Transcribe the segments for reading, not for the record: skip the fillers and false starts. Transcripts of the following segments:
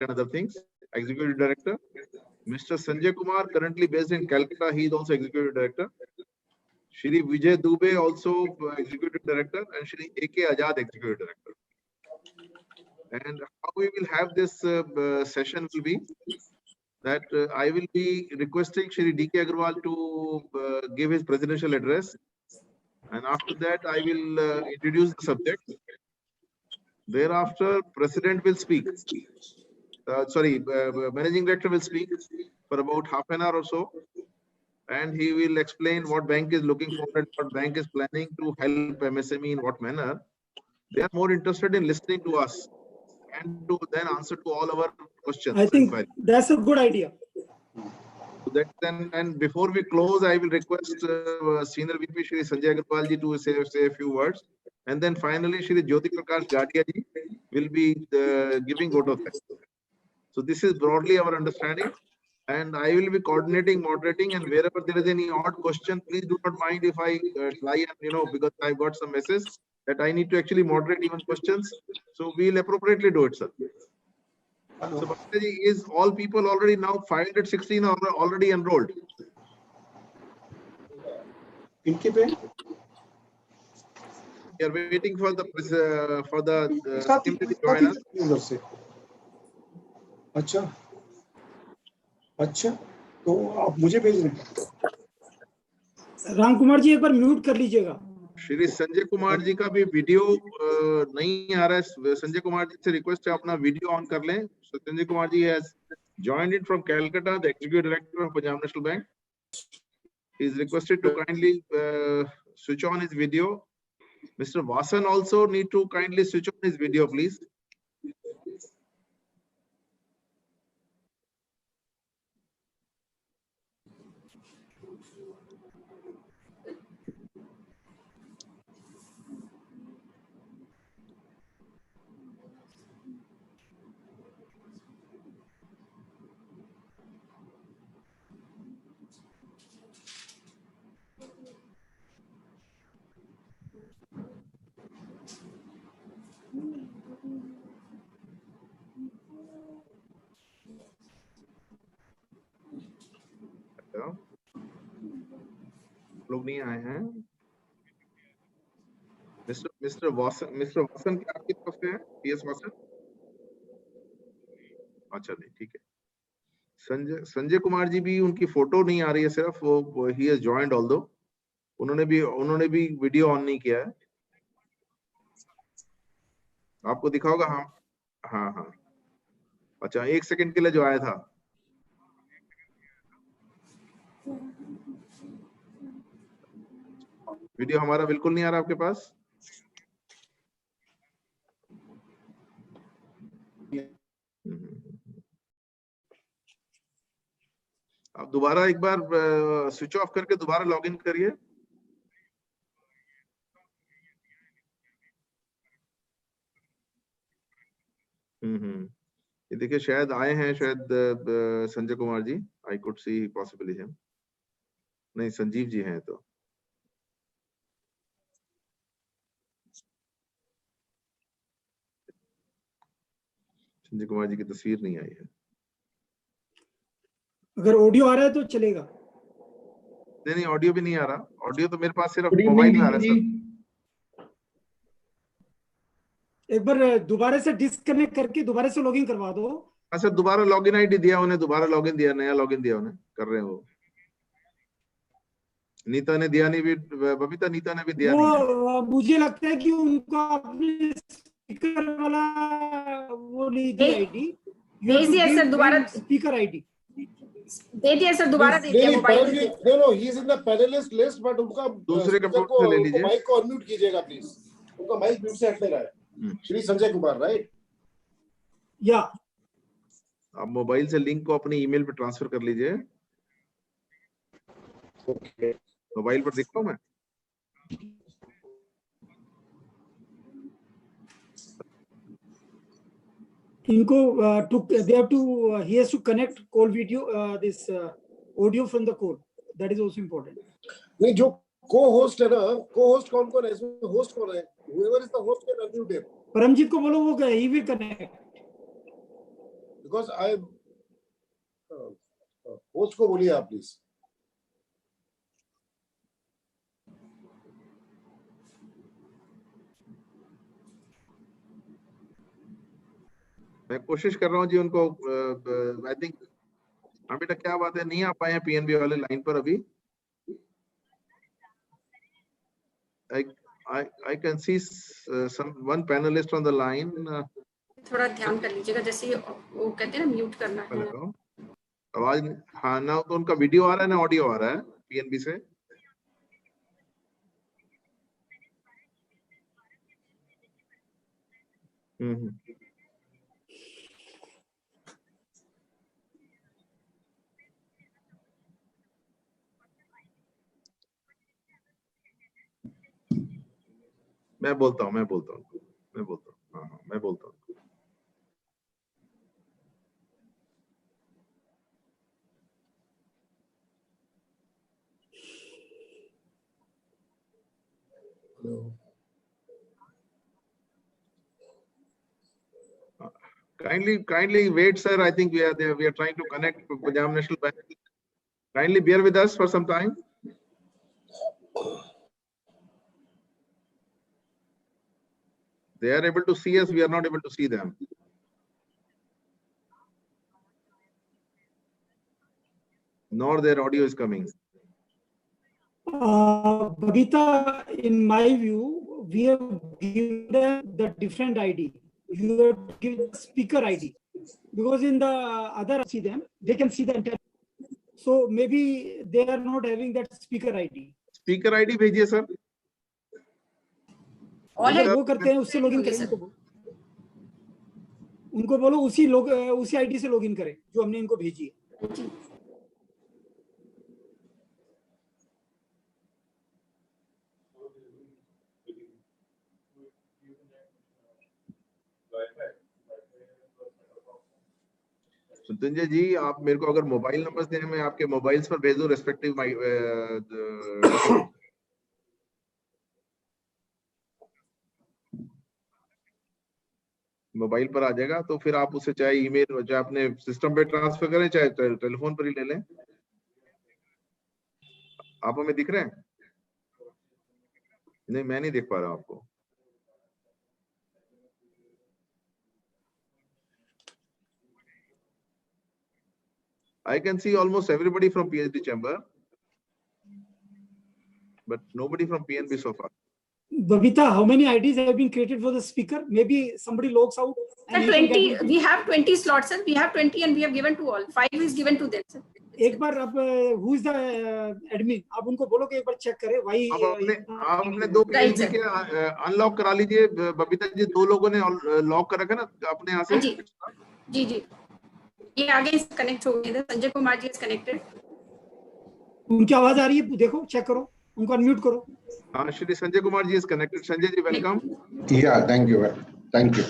and other things. Executive Director. Mr. Sanjay Kumar, currently based in Calcutta, he is also Executive Director. Shri Vijay Dubey, also Executive Director, and Shri A.K. Ajad, Executive Director. And how we will have this session will be that I will be requesting Shri D.K. Agarwal to give his presidential address. And after that, I will introduce the subject. Thereafter, President will speak. Managing Director will speak for about half an hour or so. And he will explain what bank is looking for and what bank is planning to help MSME in what manner. They are more interested in listening to us and to then answer to all our questions. I think that's a good idea. So that then, and before we close, I will request Senior VP Shri Sanjay Agarwal ji to say a few words. And then finally, Shri Jyoti Prakash Gadia ji will be giving vote of thanks. So this is broadly our understanding. And I will be coordinating, moderating, and wherever there is any odd question, please do not mind if I try and, because I've got some messages that I need to actually moderate even questions. So we'll appropriately do it, sir. So Bhattaji, is all people already now 516 are already enrolled? We are waiting for the team to join us. अच्छा अच्छा तो आप मुझे भेज रहे हैं। राम कुमार जी एक बार mute कर लीजिएगा। श्री संजय कुमार जी का भी वीडियो नहीं आ रहा है। संजय कुमार जी से रिक्वेस्ट है अपना वीडियो ऑन कर लें। संजय कुमार जी has joined in from Calcutta, the Executive Director of Punjab National Bank. He is requested to kindly switch on his video. Mr. Vasan also need to kindly switch on his video, please. लोग नहीं आए हैं। Mister Vasan क्या आपकी तरफ से है? PS Vasan? अच्छा नहीं, ठीक है। संजय कुमार जी भी उनकी फोटो नहीं आ रही है, सिर्फ वो ही हैज जॉइंड ऑल्दो उन्होंने भी वीडियो ऑन नहीं किया है। आपको दिखा होगा। हाँ। अच्छा, 1 सेकंड के लिए जो आया था। वीडियो हमारा बिल्कुल नहीं आ रहा आपके पास? आप दोबारा एक बार स्विच ऑफ करके दोबारा लॉगिन करिए। ये देखिए शायद आए हैं, शायद Sanjay Kumar ji. I could see possibly him. नहीं, संजीव जी हैं। तो संजय कुमार जी की तस्वीर नहीं आई है। अगर ऑडियो आ रहा है तो चलेगा। नहीं, ऑडियो भी नहीं आ रहा। ऑडियो तो मेरे पास सिर्फ मोबाइल में आ रहा है सर। एक बार दोबारा से डिस्कनेक्ट करके दोबारा से लॉगिन करवा दो। हाँ सर, दोबारा लॉगिन आईडी दिया उन्हें, दोबारा लॉगिन दिया, नया लॉगिन दिया उन्हें, कर रहे हैं वो। नीता ने दिया नहीं भी, बबीता नीता ने भी दिया नहीं। मुझे लगता है कि उनका अपने स्पीकर वाला वो नहीं दिया आईडी। भेजिए सर दोबारा स्पीकर आईडी दे दिया सर, दोबारा दे दिया मोबाइल पे। No he is in the panelist list, but उनका दूसरे कंप्यूटर से ले लीजिए। माइक को अनम्यूट कीजिएगा प्लीज। उनका माइक म्यूट से हटने का है। श्री संजय कुमार, राइट? या आप मोबाइल से लिंक को अपने ईमेल पे ट्रांसफर कर लीजिए। ओके, मोबाइल पर दिखता हूं मैं। इनको they have to he has to connect call video this audio from the call. That is also important. नहीं, जो co-host है ना, co-host कौन है इसमें? होस्ट कौन है? Whoever is the host can unmute him. Paramjit को बोलो, वो he will connect. because I host को बोलिए आप प्लीज. मैं कोशिश कर रहा हूँ जी उनको. आई थिंक हाँ बेटा क्या बात है, नहीं आ पाए हैं पीएनबी वाले लाइन पर अभी. I can see one panelist on the line. थोड़ा ध्यान कर लीजिएगा, जैसे वो कहते हैं ना म्यूट करना है. आवाज हाँ ना, तो उनका वीडियो आ रहा है ना ऑडियो आ रहा है पीएनबी से. मैं बोलता हूँ हाँ मैं बोलता हूँ. Kindly wait, sir. I think we are there. We are trying to connect to Punjab National Bank. Kindly bear with us for some time. They are able to see us. We are not able to see them. Nor their audio is coming. Babita, in my view, we have given the different ID. You have given speaker ID, because in the other see them, they can see the entire. So maybe they are not having that speaker ID. Speaker ID भेजिए sir. वो करते हैं उससे login करें उनको बोलो उसी ID से लॉगिन करें जो हमने इनको भेजी है. मृत्युंजय जी, आप मेरे को अगर मोबाइल नंबर दें, मैं आपके मोबाइल्स पर भेज दूं रेस्पेक्टिव मोबाइल पर आ जाएगा, तो फिर आप उसे चाहे ईमेल चाहे अपने सिस्टम पे ट्रांसफर करें, चाहे टेलीफोन पर ही ले लें. आप हमें दिख रहे हैं? नहीं, मैं नहीं देख पा रहा हूं आपको. I can see almost everybody from PhD chamber, but nobody from PNB so far. Babita, how many IDs have been created for the speaker? Maybe somebody logs out. Sir, 20. We have 20 slots, sir. We have 20 and we have given to all. 5 is given to them, sir. एक बार आप who is the admin? आप उनको बोलो कि एक बार check करें. Why? आप अपने दो PNB के अनलॉक करा लीजिए. बबीता जी, 2 लोगों ने लॉक कर रखा ना अपने यहाँ से. जी ये आगे कनेक्ट हो गए. संजय कुमार जी इज कनेक्टेड. उनकी आवाज आ रही है, देखो चेक करो, उनको अनम्यूट करो. हाँ, श्री संजय कुमार जी is connected. Sanjay ji, welcome. Yeah, thank you.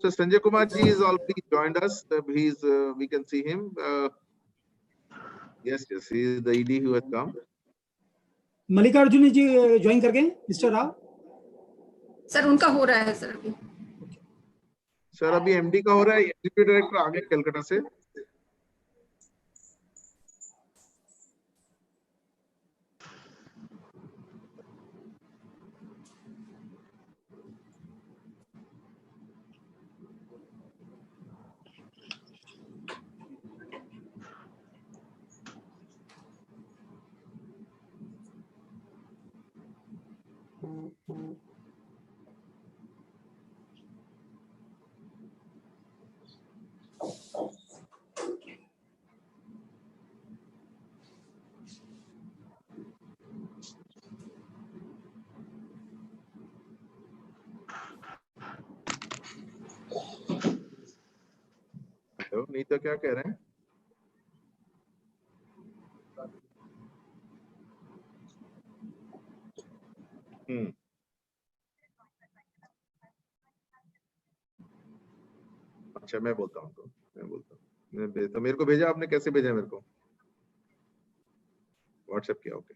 So Sanjay Kumar ji is already joined us. He's we can see him. Yes, he is the ED who has come. Mallikarjun ji join कर गए. Mister Rao sir, उनका हो रहा है sir अभी. Sir अभी MD का हो रहा है. एग्जीक्यूटिव डायरेक्टर आ गए कलकत्ता से. नहीं तो क्या कह रहे हैं? अच्छा, मैं बोलता हूँ तो मेरे को भेजा आपने. कैसे भेजा मेरे को? व्हाट्सएप किया. ओके.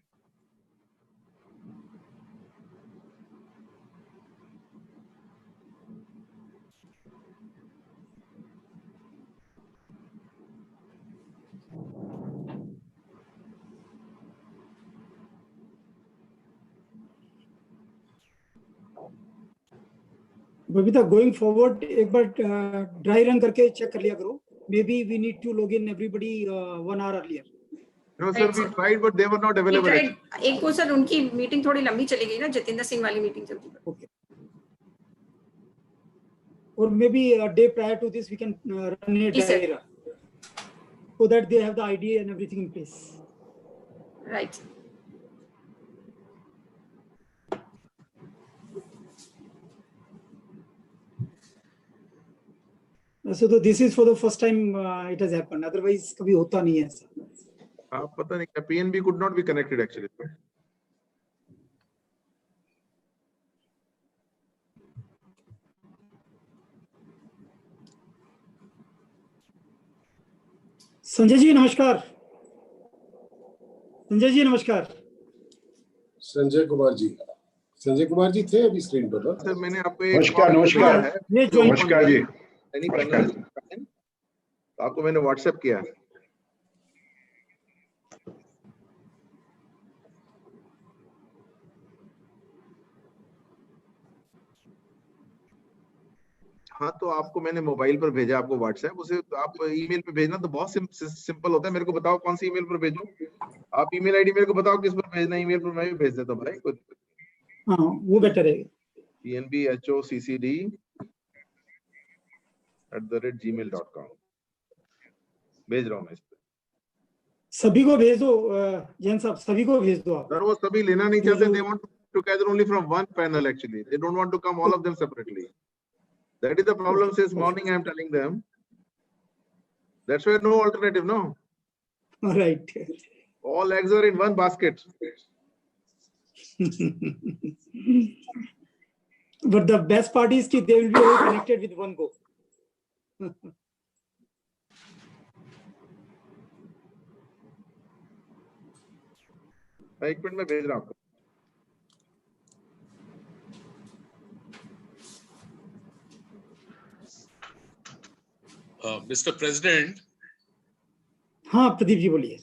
बबीता, गोइंग फॉरवर्ड एक बार ड्राई रन करके चेक कर लिया करो. Maybe we need to log in everybody 1 hour earlier. No, sir, we tried, but they were not We available. tried. एक वो सर उनकी मीटिंग थोड़ी लंबी चली गई ना, जितेंद्र सिंह वाली मीटिंग चलती है. Okay. Or maybe a day prior to this, we can run a Yes, sir. dry run so that they have the idea and everything in place. Right. So this is for the first time it has happened. Otherwise, कभी होता नहीं है ऐसा. आप पता नहीं क्या PNB could not be connected actually. Sanjay ji नमस्कार. संजय जी नमस्कार. संजय कुमार जी थे अभी स्क्रीन पर ना? सर मैंने आपको एक नमस्कार, नमस्कार। ये join नमस्कार जी। तो आपको मैंने व्हाट्सएप किया. हाँ, तो आपको मैंने मोबाइल पर भेजा, आपको व्हाट्सएप, उसे आप ईमेल पे भेजना तो बहुत सिंपल होता है. मेरे को बताओ कौन सी ईमेल पर भेजूं. आप ईमेल आईडी मेरे को बताओ किस पर भेजना. ईमेल पर मैं भी भेज देता हूं भाई. हाँ, वो बेटर है. pnbhoccd@gmail.com भेज रहा हूँ मैं इस पे. सभी को भेज दो. जैन साहब, सभी को भेज दो आप. सर वो सभी लेना नहीं चाहते. They want to gather only from one panel actually. They don't want to come all of them separately. That is the problem. Since morning I am telling them. That's why no alternative, no. All right. All eggs are in one basket. But the best part is that they will be all connected with one go. एक minute में भेज रहा हूँ आपको. Mr. President, हाँ प्रदीप जी बोलिए.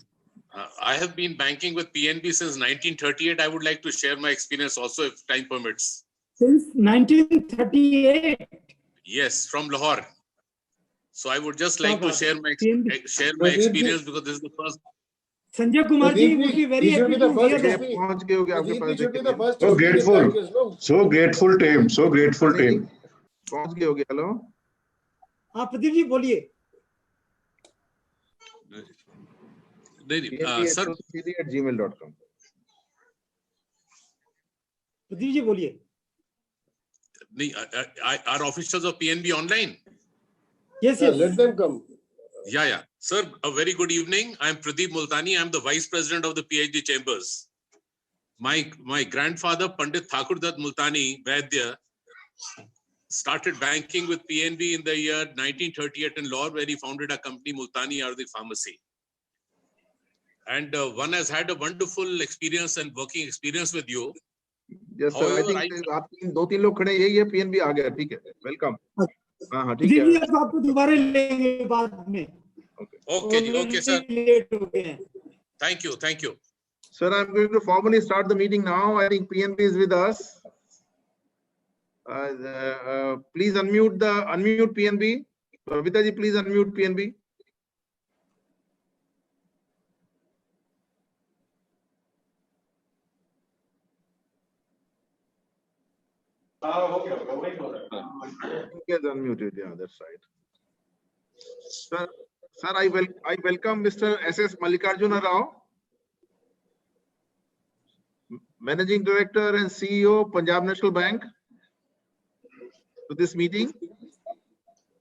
I have been banking with PNB since 1938. I would like to share my experience also if time permits. Since 1938. Yes, from Lahore. So I would just like to share my PNB. experience because this is the first. Sanjay Kumar ji would be very happy to hear that. पहुंच गए होगे आपके पास. So grateful. So grateful team. So grateful team. पहुंच गए होगे. Hello. हाँ प्रदीप जी बोलिए. Sir, pnbhoccd@gmail.com Pradeep ji बोलिए. are officials of PNB online? Yes, Yeah, yes. let them come. Yeah. Sir, a very good evening. I am Pradeep Multani. I am the Vice President of the PhD Chambers. My grandfather, Pandit Thakur Dutt Multani Vaidya, started banking with PNB in the year 1938 in Lahore, where he founded a company, Multani Ayurvedic Pharmacy. And one has had a wonderful experience and working experience with you. Yes sir. I think आप दो तीन लोग खड़े. यही है. PNB आ गया. ठीक है. वेलकम. हाँ ठीक प्रदीप जी है. अब आपको दोबारा लेंगे बाद में. Okay, sir. लेट हो गए हैं. Thank you. Sir, I'm going to formally start the meeting now. I think PNB is with us. Please unmute PNB. Babita ji, please unmute PNB. Yes, unmuted. Yeah, that's right. Sir, I welcome Mr. S.S. Mallikarjuna Rao, Managing Director and CEO, Punjab National Bank, to this meeting,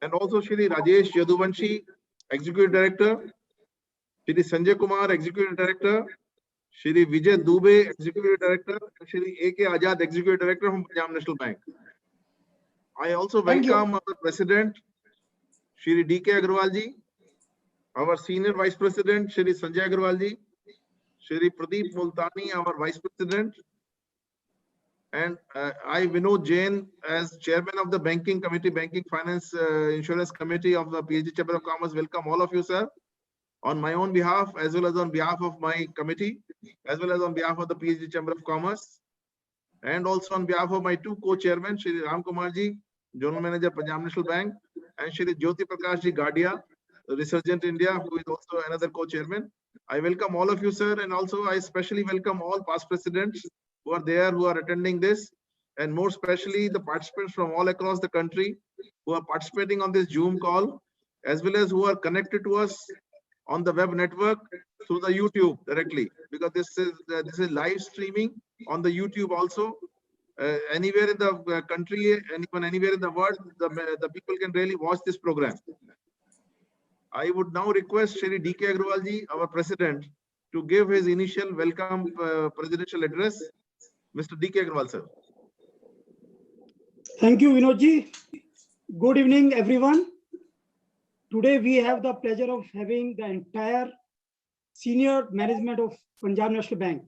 and also Shri Rajesh Yaduvanshi, Executive Director, Shri Sanjay Kumar, Executive Director, Shri Vijay Dubey, Executive Director, and Shri A.K. Azad, Executive Director from Punjab National Bank. I also welcome our President, Shri D.K. Agarwal ji, our Senior Vice President, Shri Sanjay Agarwal ji, Shri Pradeep Multani, our Vice President, and I, Vinod Jain, as Chairman of the Banking Committee, Banking Finance Insurance Committee of the PhD Chamber of Commerce. Welcome all of you, sir, on my own behalf, as well as on behalf of my committee, as well as on behalf of the PhD Chamber of Commerce, and also on behalf of my two co-chairmen, Shri Ram Kumar ji, General Manager, Punjab National Bank, and Shri Jyoti Prakash Ji Gadia, Resurgent India, who is also another co-chairman. I welcome all of you, sir, and also I especially welcome all past presidents who are there, who are attending this, and more especially the participants from all across the country who are participating on this Zoom call, as well as who are connected to us on the web network through the YouTube directly, because this is live streaming on the YouTube also. Anywhere in the country, anywhere in the world, the people can really watch this program. I would now request Shri D.K. Agrawal ji, our president, to give his initial welcome presidential address. Mr. D.K. Agrawal, sir. Thank you, Vinod ji. Good evening, everyone. Today we have the pleasure of having the entire senior management of Punjab National Bank,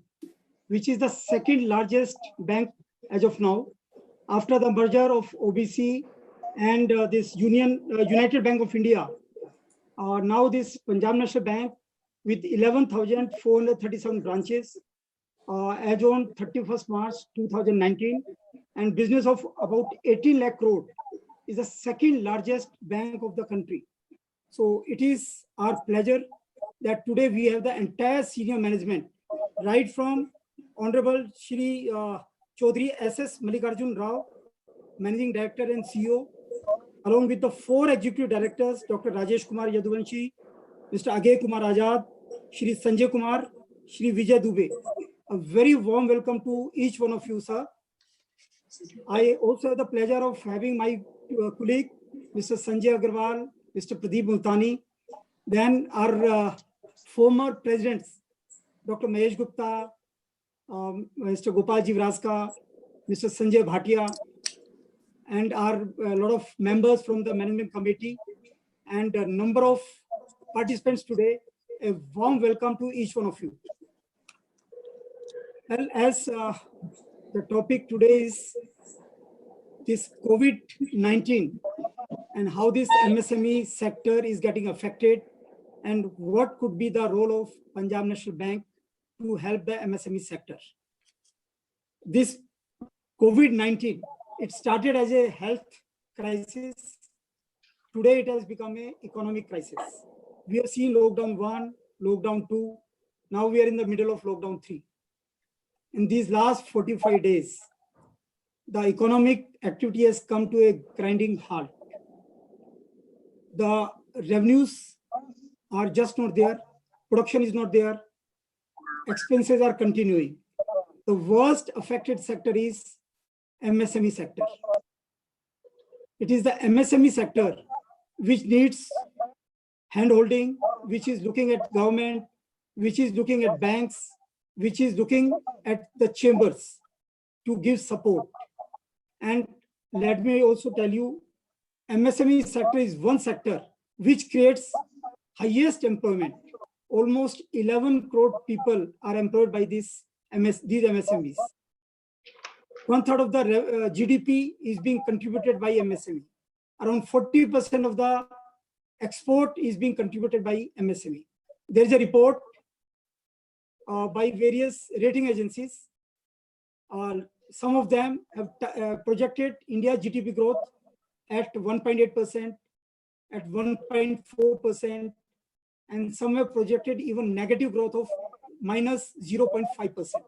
which is the second largest bank as of now, after the merger of OBC and this United Bank of India. Now this Punjab National Bank with 11,437 branches as on 31st March 2019 and business of about 18 lakh crore is the second largest bank of the country. So it is our pleasure that today we have the entire senior management, right from Honorable Shri Chaudhary S.S. Mallikarjun Rao, Managing Director and CEO, along with the 4 executive directors, Dr. Rajesh Kumar Yaduvanshi, Mr. Agay Kumar Azad, Shri Sanjay Kumar, Shri Vijay Dubey. A very warm welcome to each one of you, sir. I also have the pleasure of having my colleague, Mr. Sanjay Agarwal, Mr. Pradeep Multani, then our former presidents, Dr. Mahesh Gupta, Mr. Gopal Jivraska, Mr. Sanjay Bhatia, and a lot of members from the management committee and a number of participants today. A warm welcome to each one of you. Well, as the topic today is this COVID-19 and how this MSME sector is getting affected and what could be the role of Punjab National Bank to help the MSME sector. This COVID-19, it started as a health crisis. Today it has become an economic crisis. We have seen lockdown 1, lockdown 2. Now we are in the middle of lockdown 3. In these last 45 days, the economic activity has come to a grinding halt. The revenues are just not there. Production is not there. Expenses are continuing. The worst affected sector is MSME sector. It is the MSME sector which needs handholding, which is looking at government, which is looking at banks, which is looking at the chambers to give support. And let me also tell you, MSME sector is one sector which creates highest employment. Almost 11 crore people are employed by these MSMEs. 1/3 of the GDP is being contributed by MSME. Around 40% of the export is being contributed by MSME. There is a report by various rating agencies. Some of them have projected India GDP growth at 1.8%, at 1.4%, and some have projected even negative growth of minus 0.5%.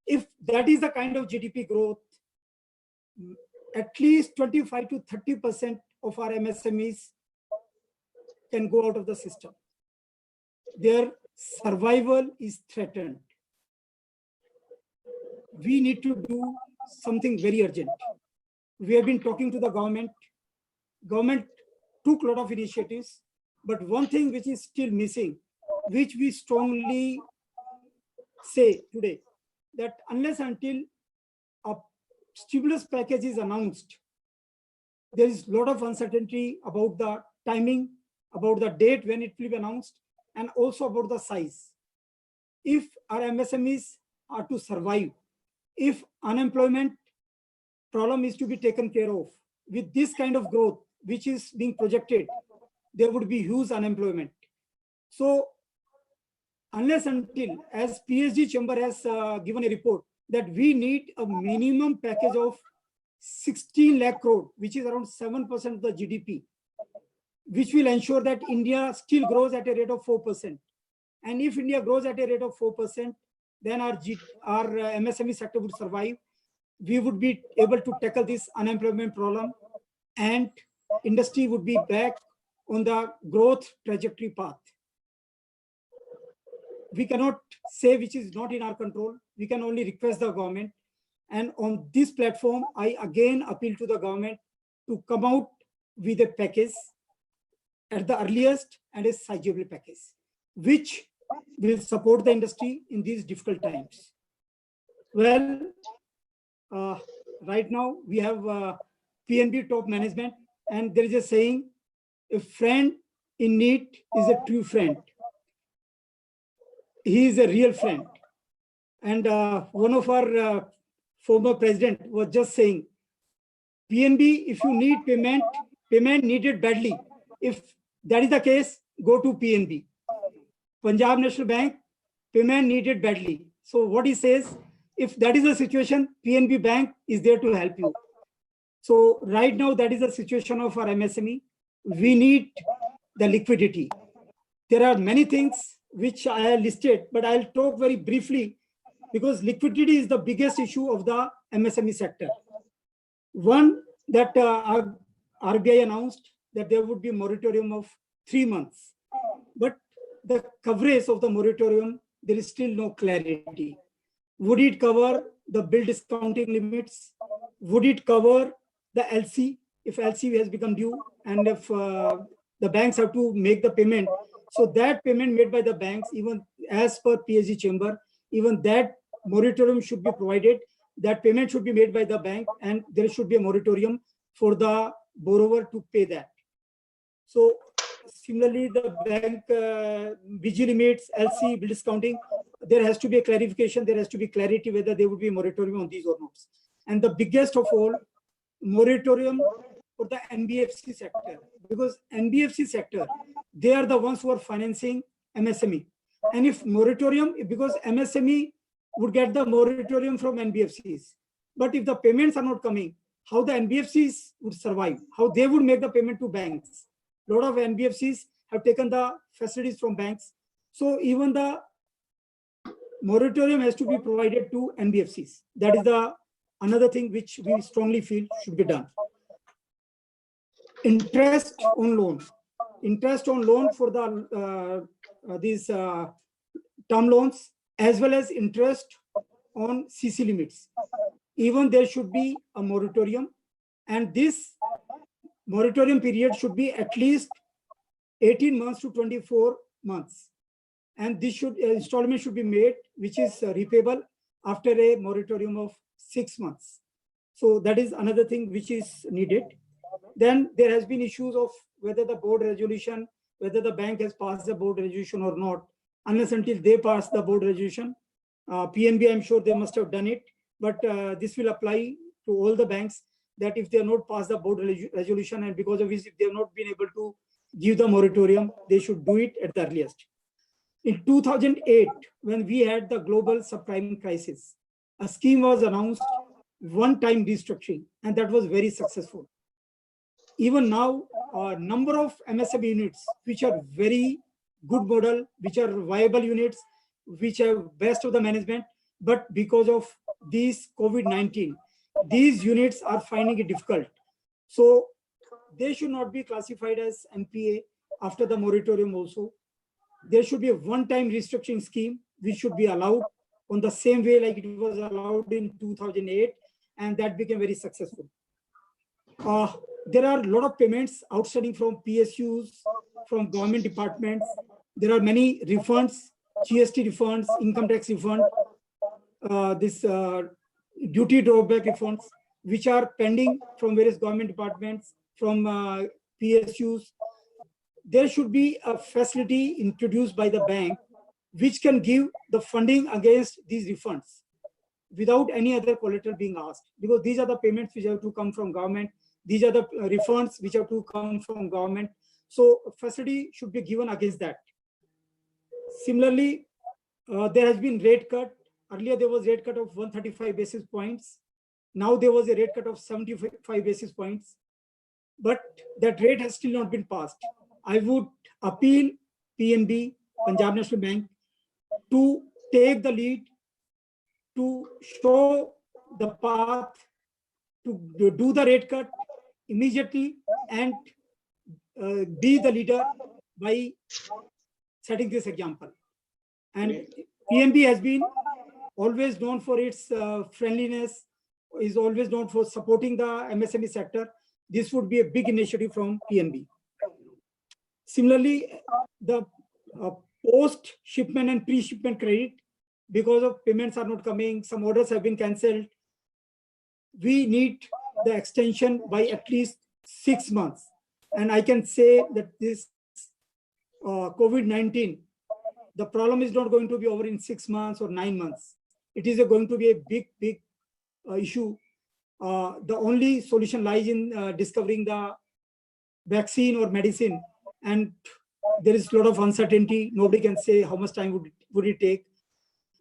If that is the kind of GDP growth, at least 25 to 30% of our MSMEs can go out of the system. Their survival is threatened. We need to do something very urgent. We have been talking to the government. Government took a lot of initiatives, but one thing which is still missing, which we strongly say today, that unless until a stimulus package is announced, there is a lot of uncertainty about the timing, about the date when it will be announced, and also about the size. If our MSMEs are to survive, if unemployment problem is to be taken care of, with this kind of growth which is being projected, there would be huge unemployment. So unless until, as PSG Chamber has given a report, that we need a minimum package of 16 lakh crore, which is around 7% of the GDP, which will ensure that India still grows at a rate of 4%. And if India grows at a rate of 4%, then our MSME sector would survive. We would be able to tackle this unemployment problem, and industry would be back on the growth trajectory path. We cannot say which is not in our control. We can only request the government. And on this platform, I again appeal to the government to come out with a package at the earliest and a sizable package, which will support the industry in these difficult times. Well, right now we have PNB top management, and there is a saying, a friend in need is a true friend. He is a real friend. And one of our former president was just saying, PNB, if you need payment needed badly. If that is the case, go to PNB. Punjab National Bank, payment needed badly. So what he says, if that is the situation, PNB Bank is there to help you. So right now, that is the situation of our MSME. We need the liquidity. There are many things which I have listed, but I'll talk very briefly because liquidity is the biggest issue of the MSME sector. One, that RBI announced that there would be a moratorium of 3 months, but the coverage of the moratorium, there is still no clarity. Would it cover the bill discounting limits? Would it cover the LC, if LC has become due, and if the banks have to make the payment? So that payment made by the banks, even as per PSG chamber, even that moratorium should be provided. That payment should be made by the bank, and there should be a moratorium for the borrower to pay that. So similarly, the bank BG limits, LC, bill discounting, there has to be a clarification. There has to be clarity whether there would be a moratorium on these or not. And the biggest of all, moratorium for the NBFC sector, because NBFC sector, they are the ones who are financing MSME. And if moratorium, because MSME would get the moratorium from NBFCs, but if the payments are not coming, how the NBFCs would survive, how they would make the payment to banks. A lot of NBFCs have taken the facilities from banks. So even the moratorium has to be provided to NBFCs. That is the another thing which we strongly feel should be done. Interest on loan. Interest on loan for the these term loans, as well as interest on CC limits. Even there should be a moratorium, and this moratorium period should be at least 18 months to 24 months. And this should installment should be made, which is repayable after a moratorium of 6 months. So that is another thing which is needed. Then there has been issues of whether the board resolution, whether the bank has passed the board resolution or not. Unless until they pass the board resolution, PNB, I'm sure they must have done it, but this will apply to all the banks, that if they have not passed the board resolution, and because of which if they have not been able to give the moratorium, they should do it at the earliest. In 2008, when we had the global subprime crisis, a scheme was announced, one-time restructuring, and that was very successful. Even now, a number of MSME units, which are very good model, which are viable units, which have best of the management, but because of these COVID-19, these units are finding it difficult. So they should not be classified as NPA after the moratorium also. There should be a one-time restructuring scheme, which should be allowed on the same way like it was allowed in 2008, and that became very successful. There are a lot of payments outstanding from PSUs, from government departments. There are many refunds, GST refunds, income tax refund, duty drawback refunds, which are pending from various government departments, from PSUs. There should be a facility introduced by the bank which can give the funding against these refunds without any other collateral being asked, because these are the payments which have to come from government. These are the refunds which have to come from government. So a facility should be given against that. Similarly, there has been rate cut. Earlier, there was rate cut of 135 basis points. Now there was a rate cut of 75 basis points, but that rate has still not been passed. I would appeal PNB, Punjab National Bank, to take the lead, to show the path, to do the rate cut immediately, and be the leader by setting this example. And PNB has been always known for its friendliness, is always known for supporting the MSME sector. This would be a big initiative from PNB. Similarly, the post-shipment and pre-shipment credit, because of payments are not coming, some orders have been cancelled. We need the extension by at least 6 months. And I can say that this COVID-19, the problem is not going to be over in 6 months or 9 months. It is going to be a big issue. The only solution lies in discovering the vaccine or medicine, and there is a lot of uncertainty. Nobody can say how much time would it take.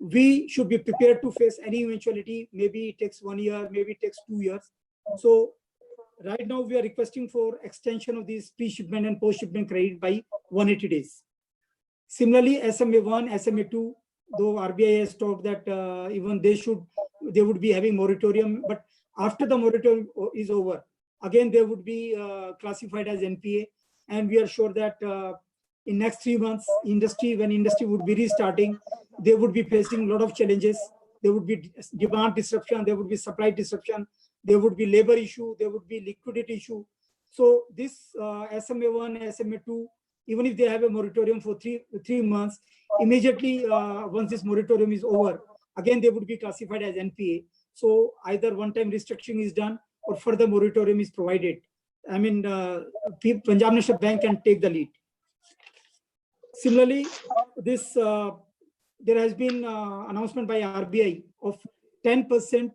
We should be prepared to face any eventuality. Maybe it takes 1 year, maybe it takes 2 years. So right now we are requesting for extension of these pre-shipment and post-shipment credit by 180 days. Similarly, SMA1, SMA2, though RBI has talked that even they would be having moratorium, but after the moratorium is over, again they would be classified as NPA, and we are sure that in next 3 months, when industry would be restarting, they would be facing a lot of challenges. There would be demand disruption, there would be supply disruption, there would be labor issue, there would be liquidity issue. So this SMA1, SMA2, even if they have a moratorium for three months, immediately once this moratorium is over, again they would be classified as NPA. So either one-time restructuring is done or further moratorium is provided. I mean, Punjab National Bank can take the lead. Similarly, this there has been announcement by RBI of 10%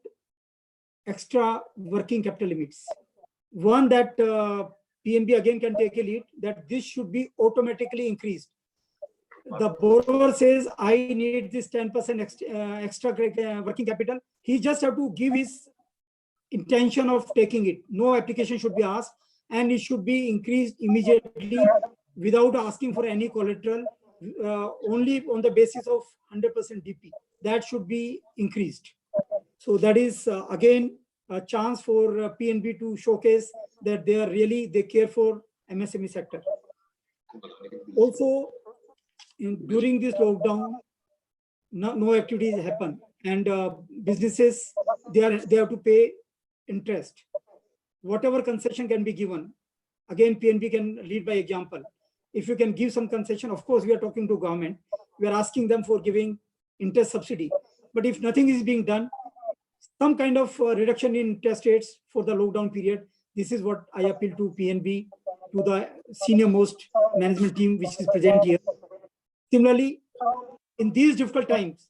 extra working capital limits. One that PNB again can take a lead, that this should be automatically increased. The borrower says, I need this 10% extra working capital. He just have to give his intention of taking it. No application should be asked, and it should be increased immediately without asking for any collateral, only on the basis of 100% DP. That should be increased. So that is again a chance for PNB to showcase that they care for MSME sector. Also, during this lockdown, no activities happen, and businesses they have to pay interest. Whatever concession can be given, again PNB can lead by example. If you can give some concession, of course we are talking to government, we are asking them for giving interest subsidy. But if nothing is being done, some kind of reduction in interest rates for the lockdown period. This is what I appeal to PNB, to the senior most management team which is present here. Similarly, in these difficult times,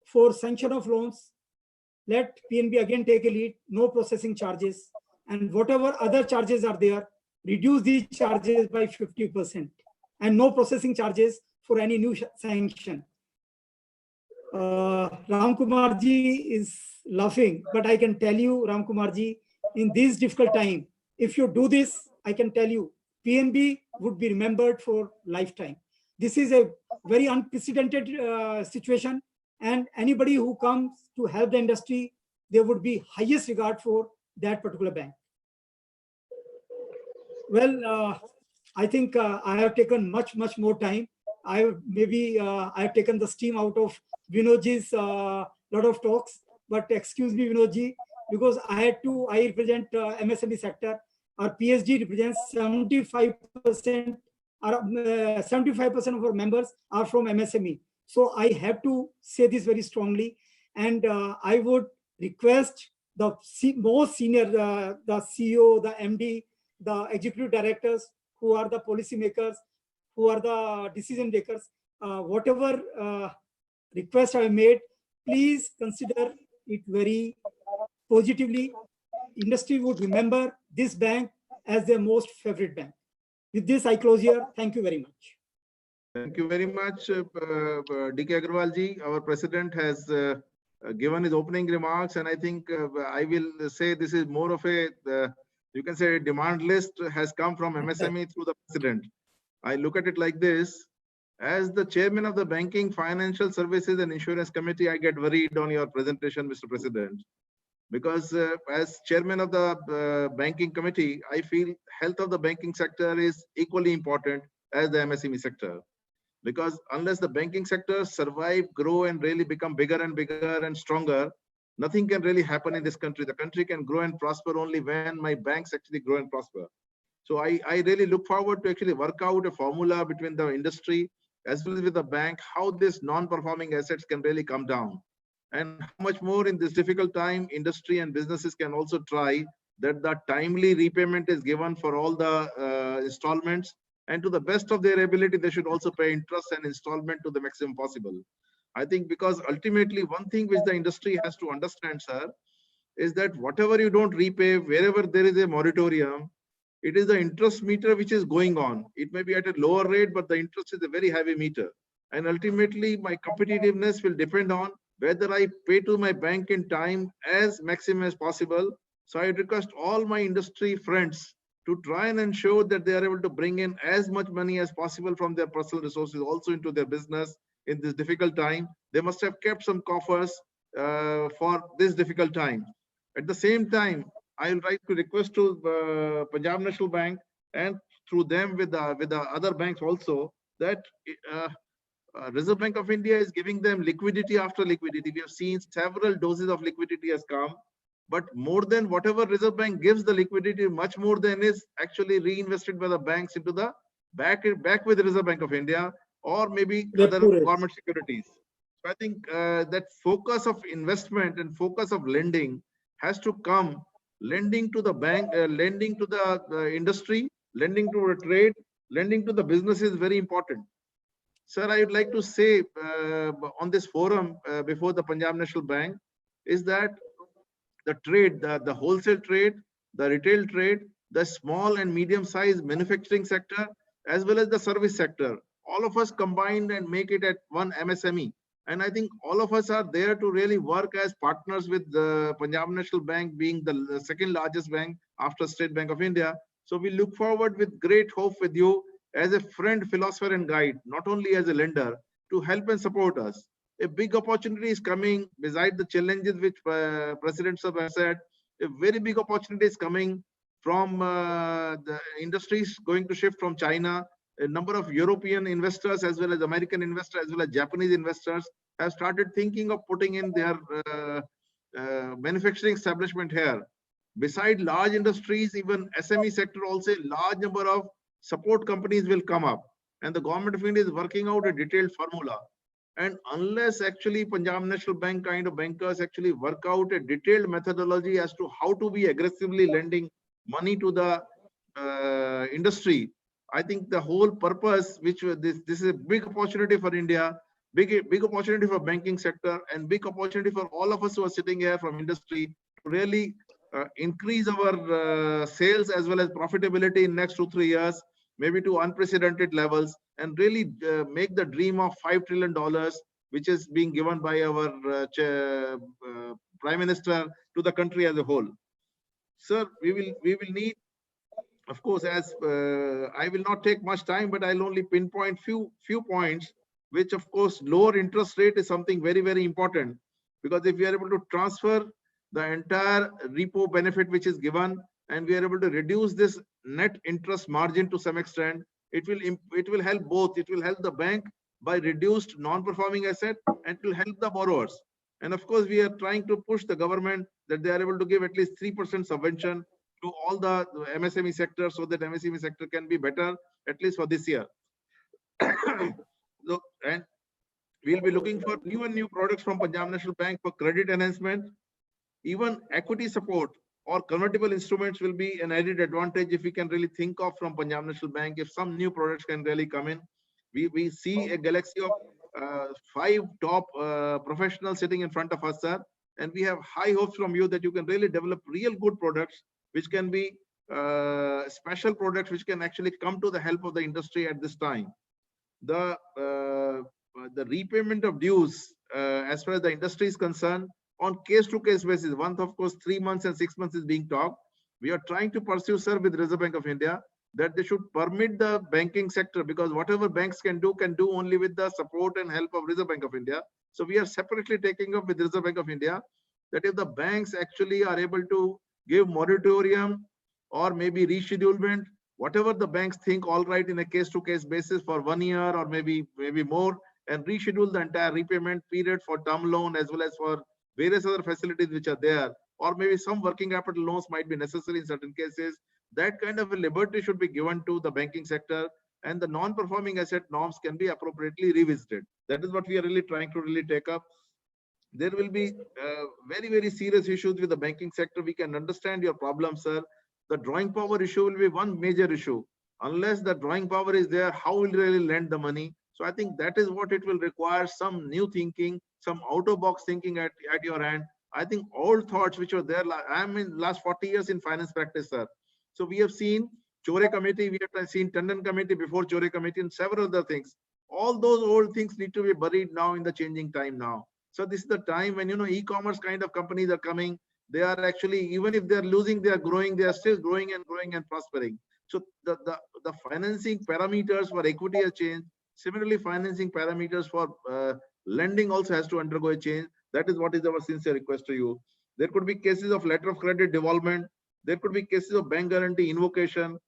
for sanction of loans, let PNB again take a lead, no processing charges, and whatever other charges are there, reduce these charges by 50%, and no processing charges for any new sanction. Ram Kumar ji is laughing, but I can tell you, Ram Kumar ji, in this difficult time, if you do this, I can tell you, PNB would be remembered for lifetime. This is a very unprecedented situation, and anybody who comes to help the industry, there would be highest regard for that particular bank. Well, I think I have taken much more time. I have taken the steam out of Vinodji's lot of talks, but excuse me, Vinodji, because I represent MSME sector. Our PSG represents 75%. 75% of our members are from MSME. So I have to say this very strongly, and I would request the most senior, the CEO, the MD, the executive directors, who are the policy makers, who are the decision makers, whatever request I made, please consider it very positively. Industry would remember this bank as their most favorite bank. With this, I close here. Thank you very much. Thank you very much, DK Agarwal ji. Our president has given his opening remarks, and I think I will say this is more of a, you can say, demand list has come from MSME through the president. I look at it like this. As the chairman of the Banking, Financial Services and Insurance Committee, I get worried on your presentation, Mr. President, because as chairman of the Banking Committee, I feel health of the banking sector is equally important as the MSME sector. Because unless the banking sector survive, grow, and really become bigger and stronger, nothing can really happen in this country. The country can grow and prosper only when my banks actually grow and prosper. So I really look forward to actually work out a formula between the industry as well as with the bank, how this non-performing assets can really come down. And how much more in this difficult time, industry and businesses can also try that the timely repayment is given for all the installments, and to the best of their ability, they should also pay interest and installment to the maximum possible. I think because ultimately one thing which the industry has to understand, sir, is that whatever you don't repay, wherever there is a moratorium, it is the interest meter which is going on. It may be at a lower rate, but the interest is a very heavy meter. And ultimately my competitiveness will depend on whether I pay to my bank in time as maximum as possible. So I request all my industry friends to try and ensure that they are able to bring in as much money as possible from their personal resources also into their business in this difficult time. They must have kept some coffers for this difficult time. At the same time, I would like to request to Punjab National Bank and through them with the other banks also that Reserve Bank of India is giving them liquidity after liquidity. We have seen several doses of liquidity has come. But more than whatever Reserve Bank gives the liquidity, much more than is actually reinvested by the banks into the back with the Reserve Bank of India or maybe other government securities. So I think that focus of investment and focus of lending has to come. Lending to the bank, lending to the industry, lending to the trade, lending to the business is very important. Sir, I would like to say on this forum before the Punjab National Bank is that the trade, the wholesale trade, the retail trade, the small and medium-sized manufacturing sector, as well as the service sector, all of us combined and make it at one MSME. And I think all of us are there to really work as partners with the Punjab National Bank being the second largest bank after State Bank of India. So we look forward with great hope with you as a friend, philosopher and guide, not only as a lender, to help and support us. A big opportunity is coming beside the challenges which President Sir has said. A very big opportunity is coming from the industries going to shift from China. A number of European investors as well as American investors as well as Japanese investors have started thinking of putting in their manufacturing establishment here. Beside large industries, even SME sector also a large number of support companies will come up. And the government of India is working out a detailed formula. And unless actually Punjab National Bank kind of bankers actually work out a detailed methodology as to how to be aggressively lending money to the industry, I think the whole purpose, which this is a big opportunity for India, big opportunity for banking sector, and big opportunity for all of us who are sitting here from industry to really increase our sales as well as profitability in next 2-3 years, maybe to unprecedented levels, and really make the dream of $5 trillion, which is being given by our Prime Minister to the country as a whole. Sir, we will need, of course, as I will not take much time, but I'll only pinpoint few points, which of course lower interest rate is something very, very important, because if we are able to transfer the entire repo benefit which is given, and we are able to reduce this net interest margin to some extent, it will help both. It will help the bank by reduced non-performing asset, and it will help the borrowers. And of course, we are trying to push the government that they are able to give at least 3% subvention to all the MSME sector, so that MSME sector can be better, at least for this year. So, and we'll be looking for new products from Punjab National Bank for credit enhancement. Even equity support or convertible instruments will be an added advantage if we can really think of from Punjab National Bank, if some new products can really come in. We see a galaxy of 5 top professionals sitting in front of us, sir, and we have high hopes from you that you can really develop real good products, which can be special products, which can actually come to the help of the industry at this time. The repayment of dues as far as the industry is concerned, on case-to-case basis, once of course 3 months and 6 months is being talked. We are trying to pursue, sir, with Reserve Bank of India, that they should permit the banking sector, because whatever banks can do only with the support and help of Reserve Bank of India. So we are separately taking up with Reserve Bank of India that if the banks actually are able to give moratorium or maybe reschedulement, whatever the banks think all right in a case-to-case basis for 1 year or maybe more, and reschedule the entire repayment period for term loan as well as for various other facilities which are there, or maybe some working capital loans might be necessary in certain cases. That kind of a liberty should be given to the banking sector, and the non-performing asset norms can be appropriately revisited. That is what we are really trying to take up. There will be very, very serious issues with the banking sector. We can understand your problem, sir. The drawing power issue will be one major issue. Unless the drawing power is there, how will you really lend the money? So I think that is what it will require, some new thinking, some out-of-box thinking at your end. I think old thoughts which were there, I am in last 40 years in finance practice, sir. So we have seen Chore committee, we have seen Tandon committee before Chore committee and several other things. All those old things need to be buried now in the changing time now. So this is the time when, e-commerce kind of companies are coming. They are actually, even if they're losing, they are growing, they are still growing and prospering. So the financing parameters for equity has changed. Similarly, financing parameters for lending also has to undergo a change. That is what is our sincere request to you. There could be cases of letter of credit development. There could be cases of bank guarantee invocation.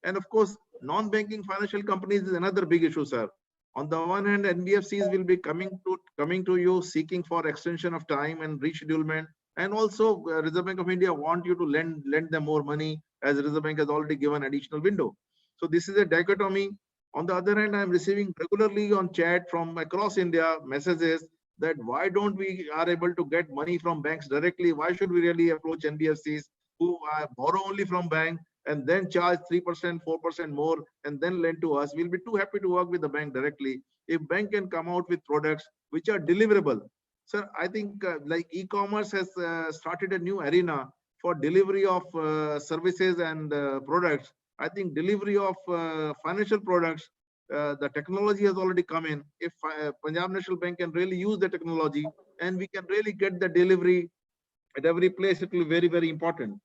And of course, non-banking financial companies is another big issue, sir. On the one hand, NBFCs will be coming to you seeking for extension of time and reschedulement. And also Reserve Bank of India want you to lend them more money, as Reserve Bank has already given additional window. So this is a dichotomy. On the other hand, I am receiving regularly on chat from across India messages that why don't we are able to get money from banks directly? Why should we really approach NBFCs who borrow only from bank and then charge 3%, 4% more and then lend to us? We'll be too happy to work with the bank directly if bank can come out with products which are deliverable. Sir, I think like e-commerce has started a new arena for delivery of services and products. I think delivery of financial products, the technology has already come in. If Punjab National Bank can really use the technology and we can really get the delivery at every place, it will be very, very important.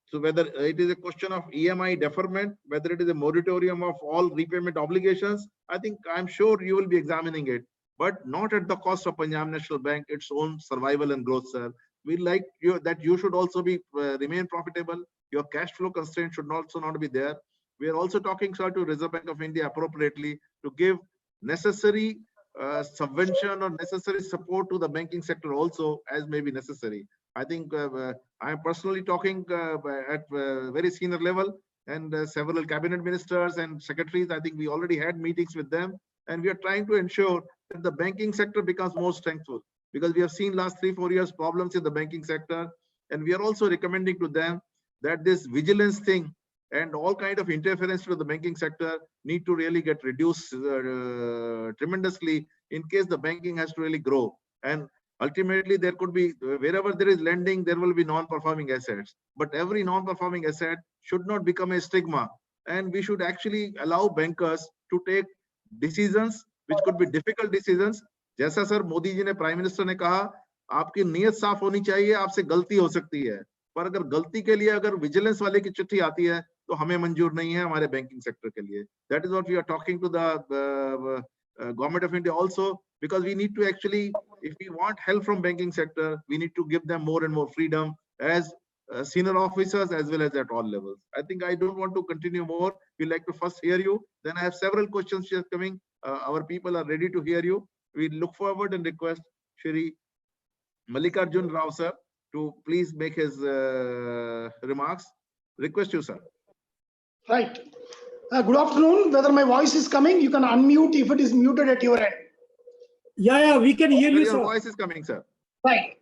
So whether it is a question of EMI deferment, whether it is a moratorium of all repayment obligations, I think I'm sure you will be examining it, but not at the cost of Punjab National Bank, its own survival and growth, sir. We like that you should also be remain profitable. Your cash flow constraint should also not be there. We are also talking, sir, to Reserve Bank of India appropriately to give necessary subvention or necessary support to the banking sector also as may be necessary. I think I am personally talking at very senior level, and several cabinet ministers and secretaries. I think we already had meetings with them, and we are trying to ensure that the banking sector becomes more strengthful, because we have seen last 3-4 years problems in the banking sector, and we are also recommending to them that this vigilance thing and all kind of interference to the banking sector need to really get reduced tremendously in case the banking has to really grow. And ultimately, there could be, wherever there is lending, there will be non-performing assets. But every non-performing asset should not become a stigma. And we should actually allow bankers to take decisions, which could be difficult decisions. जैसा sir Modi ji ने, prime minister ने कहा, आपकी नीयत साफ होनी चाहिए, आपसे गलती हो सकती है, पर अगर गलती के लिए अगर विजिलेंस वाले की चिट्ठी आती है तो हमें मंजूर नहीं है हमारे बैंकिंग सेक्टर के लिए. That is what we are talking to the government of India also, because we need to actually, if we want help from banking sector, we need to give them more and more freedom as senior officers as well as at all levels. I think I don't want to continue more. We'd like to first hear you. Then I have several questions just coming. Our people are ready to hear you. We look forward and request Shri Mallikarjun Rao sir to please make his remarks. Request you, sir. Right. Good afternoon. Whether my voice is coming, you can unmute if it is muted at your end. Yeah, we can hear you, Your sir. voice is coming, sir. Right.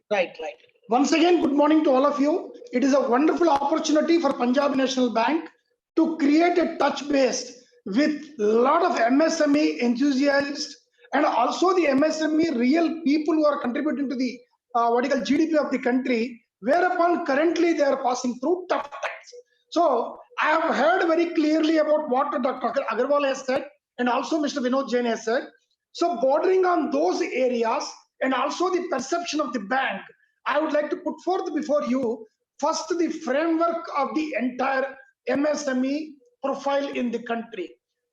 Once again, good morning to all of you. It is a wonderful opportunity for Punjab National Bank to create a touch base with a lot of MSME enthusiasts and also the MSME real people who are contributing to the GDP of the country, whereupon currently they are passing through tough times. So I have heard very clearly about what Dr. Agarwal has said and also Mr. Vinod Jain has said. So bordering on those areas, and also the perception of the bank, I would like to put forth before you first the framework of the entire MSME profile in the country.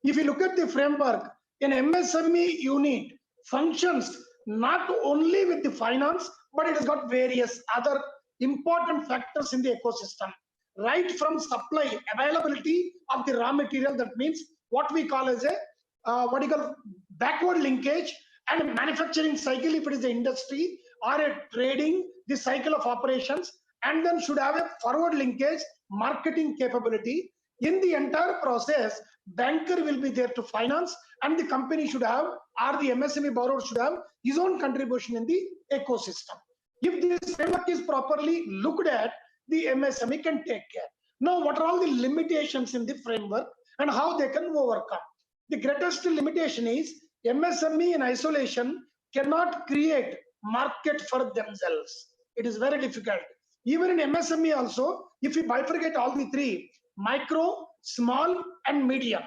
If you look at the framework, an MSME unit functions not only with the finance, but it has got various other important factors in the ecosystem, right from supply, availability of the raw material, that means what we call as a backward linkage, and a manufacturing cycle if it is the industry, or a trading, the cycle of operations, and then should have a forward linkage, marketing capability. In the entire process, banker will be there to finance, and the company should have, or the MSME borrower should have his own contribution in the ecosystem. If this framework is properly looked at, the MSME can take care. Now, what are all the limitations in the framework and how they can overcome? The greatest limitation is MSME in isolation cannot create market for themselves. It is very difficult. Even in MSME also, if we bifurcate all the three, micro, small, and medium,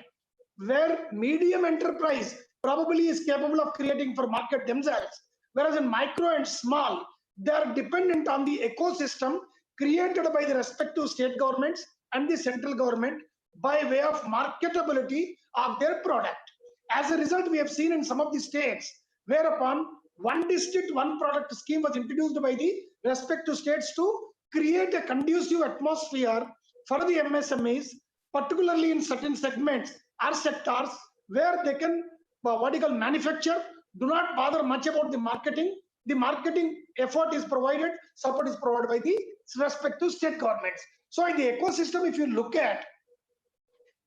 where medium enterprise probably is capable of creating for market themselves, whereas in micro and small, they are dependent on the ecosystem created by the respective state governments and the central government by way of marketability of their product. As a result, we have seen in some of the states whereupon one district, one product scheme was introduced by the respective states to create a conducive atmosphere for the MSMEs, particularly in certain segments or sectors where they can manufacture, do not bother much about the marketing. The marketing effort is provided, support is provided by the respective state governments. So in the ecosystem, if you look at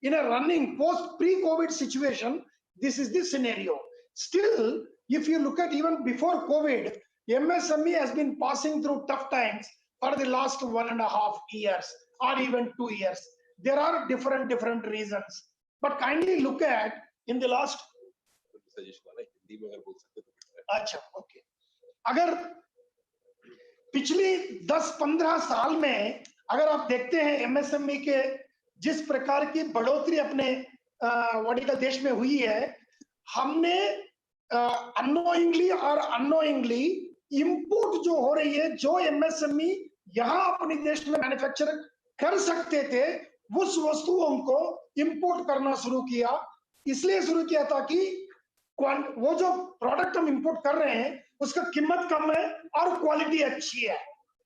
in a running pre-COVID situation, this is the scenario. Still, if you look at even before COVID, MSME has been passing through tough times for the last 1.5 years or even 2 years. There are different reasons. But kindly look at in the last. अच्छा, okay. अगर पिछली 10-15 साल में अगर आप देखते हैं MSME के जिस प्रकार की बढ़ोतरी अपने देश में हुई है, हमने अननोइंगली और अननोइंगली इंपोर्ट जो हो रही है, जो MSME यहाँ अपने देश में मैन्युफैक्चर कर सकते थे, उस वस्तुओं को इंपोर्ट करना शुरू किया। इसलिए शुरू किया ताकि वो जो प्रोडक्ट हम इंपोर्ट कर रहे हैं उसका कीमत कम है और क्वालिटी अच्छी है।